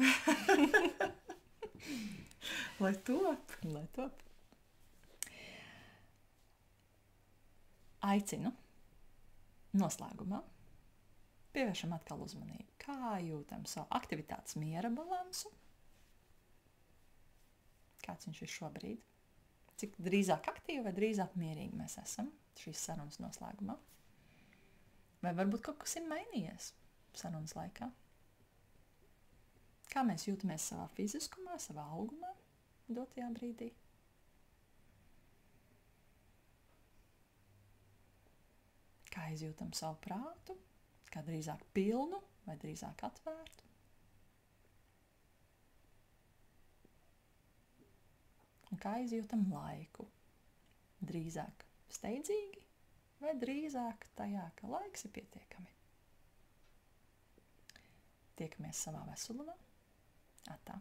Lai top. Aicinu noslēgumā pievēršam atkal uzmanību. Kā jūtam savu aktivitātes miera balansu? Kāds viņš ir šobrīd? Cik drīzāk aktīvi vai drīzāk mierīgi mēs esam šīs sarunas noslēgumā? Vai varbūt kaut kas ir mainījies sarunas laikā? Kā mēs jūtamies savā fiziskumā, savā augumā dotajā brīdī? Kā izjūtam savu prātu? Kā drīzāk pilnu vai drīzāk atvērtu? Un kā izjūtam laiku? Drīzāk steidzīgi vai drīzāk tajā, ka laiks ir pietiekami? Tiekamies savā veselumā. Atā.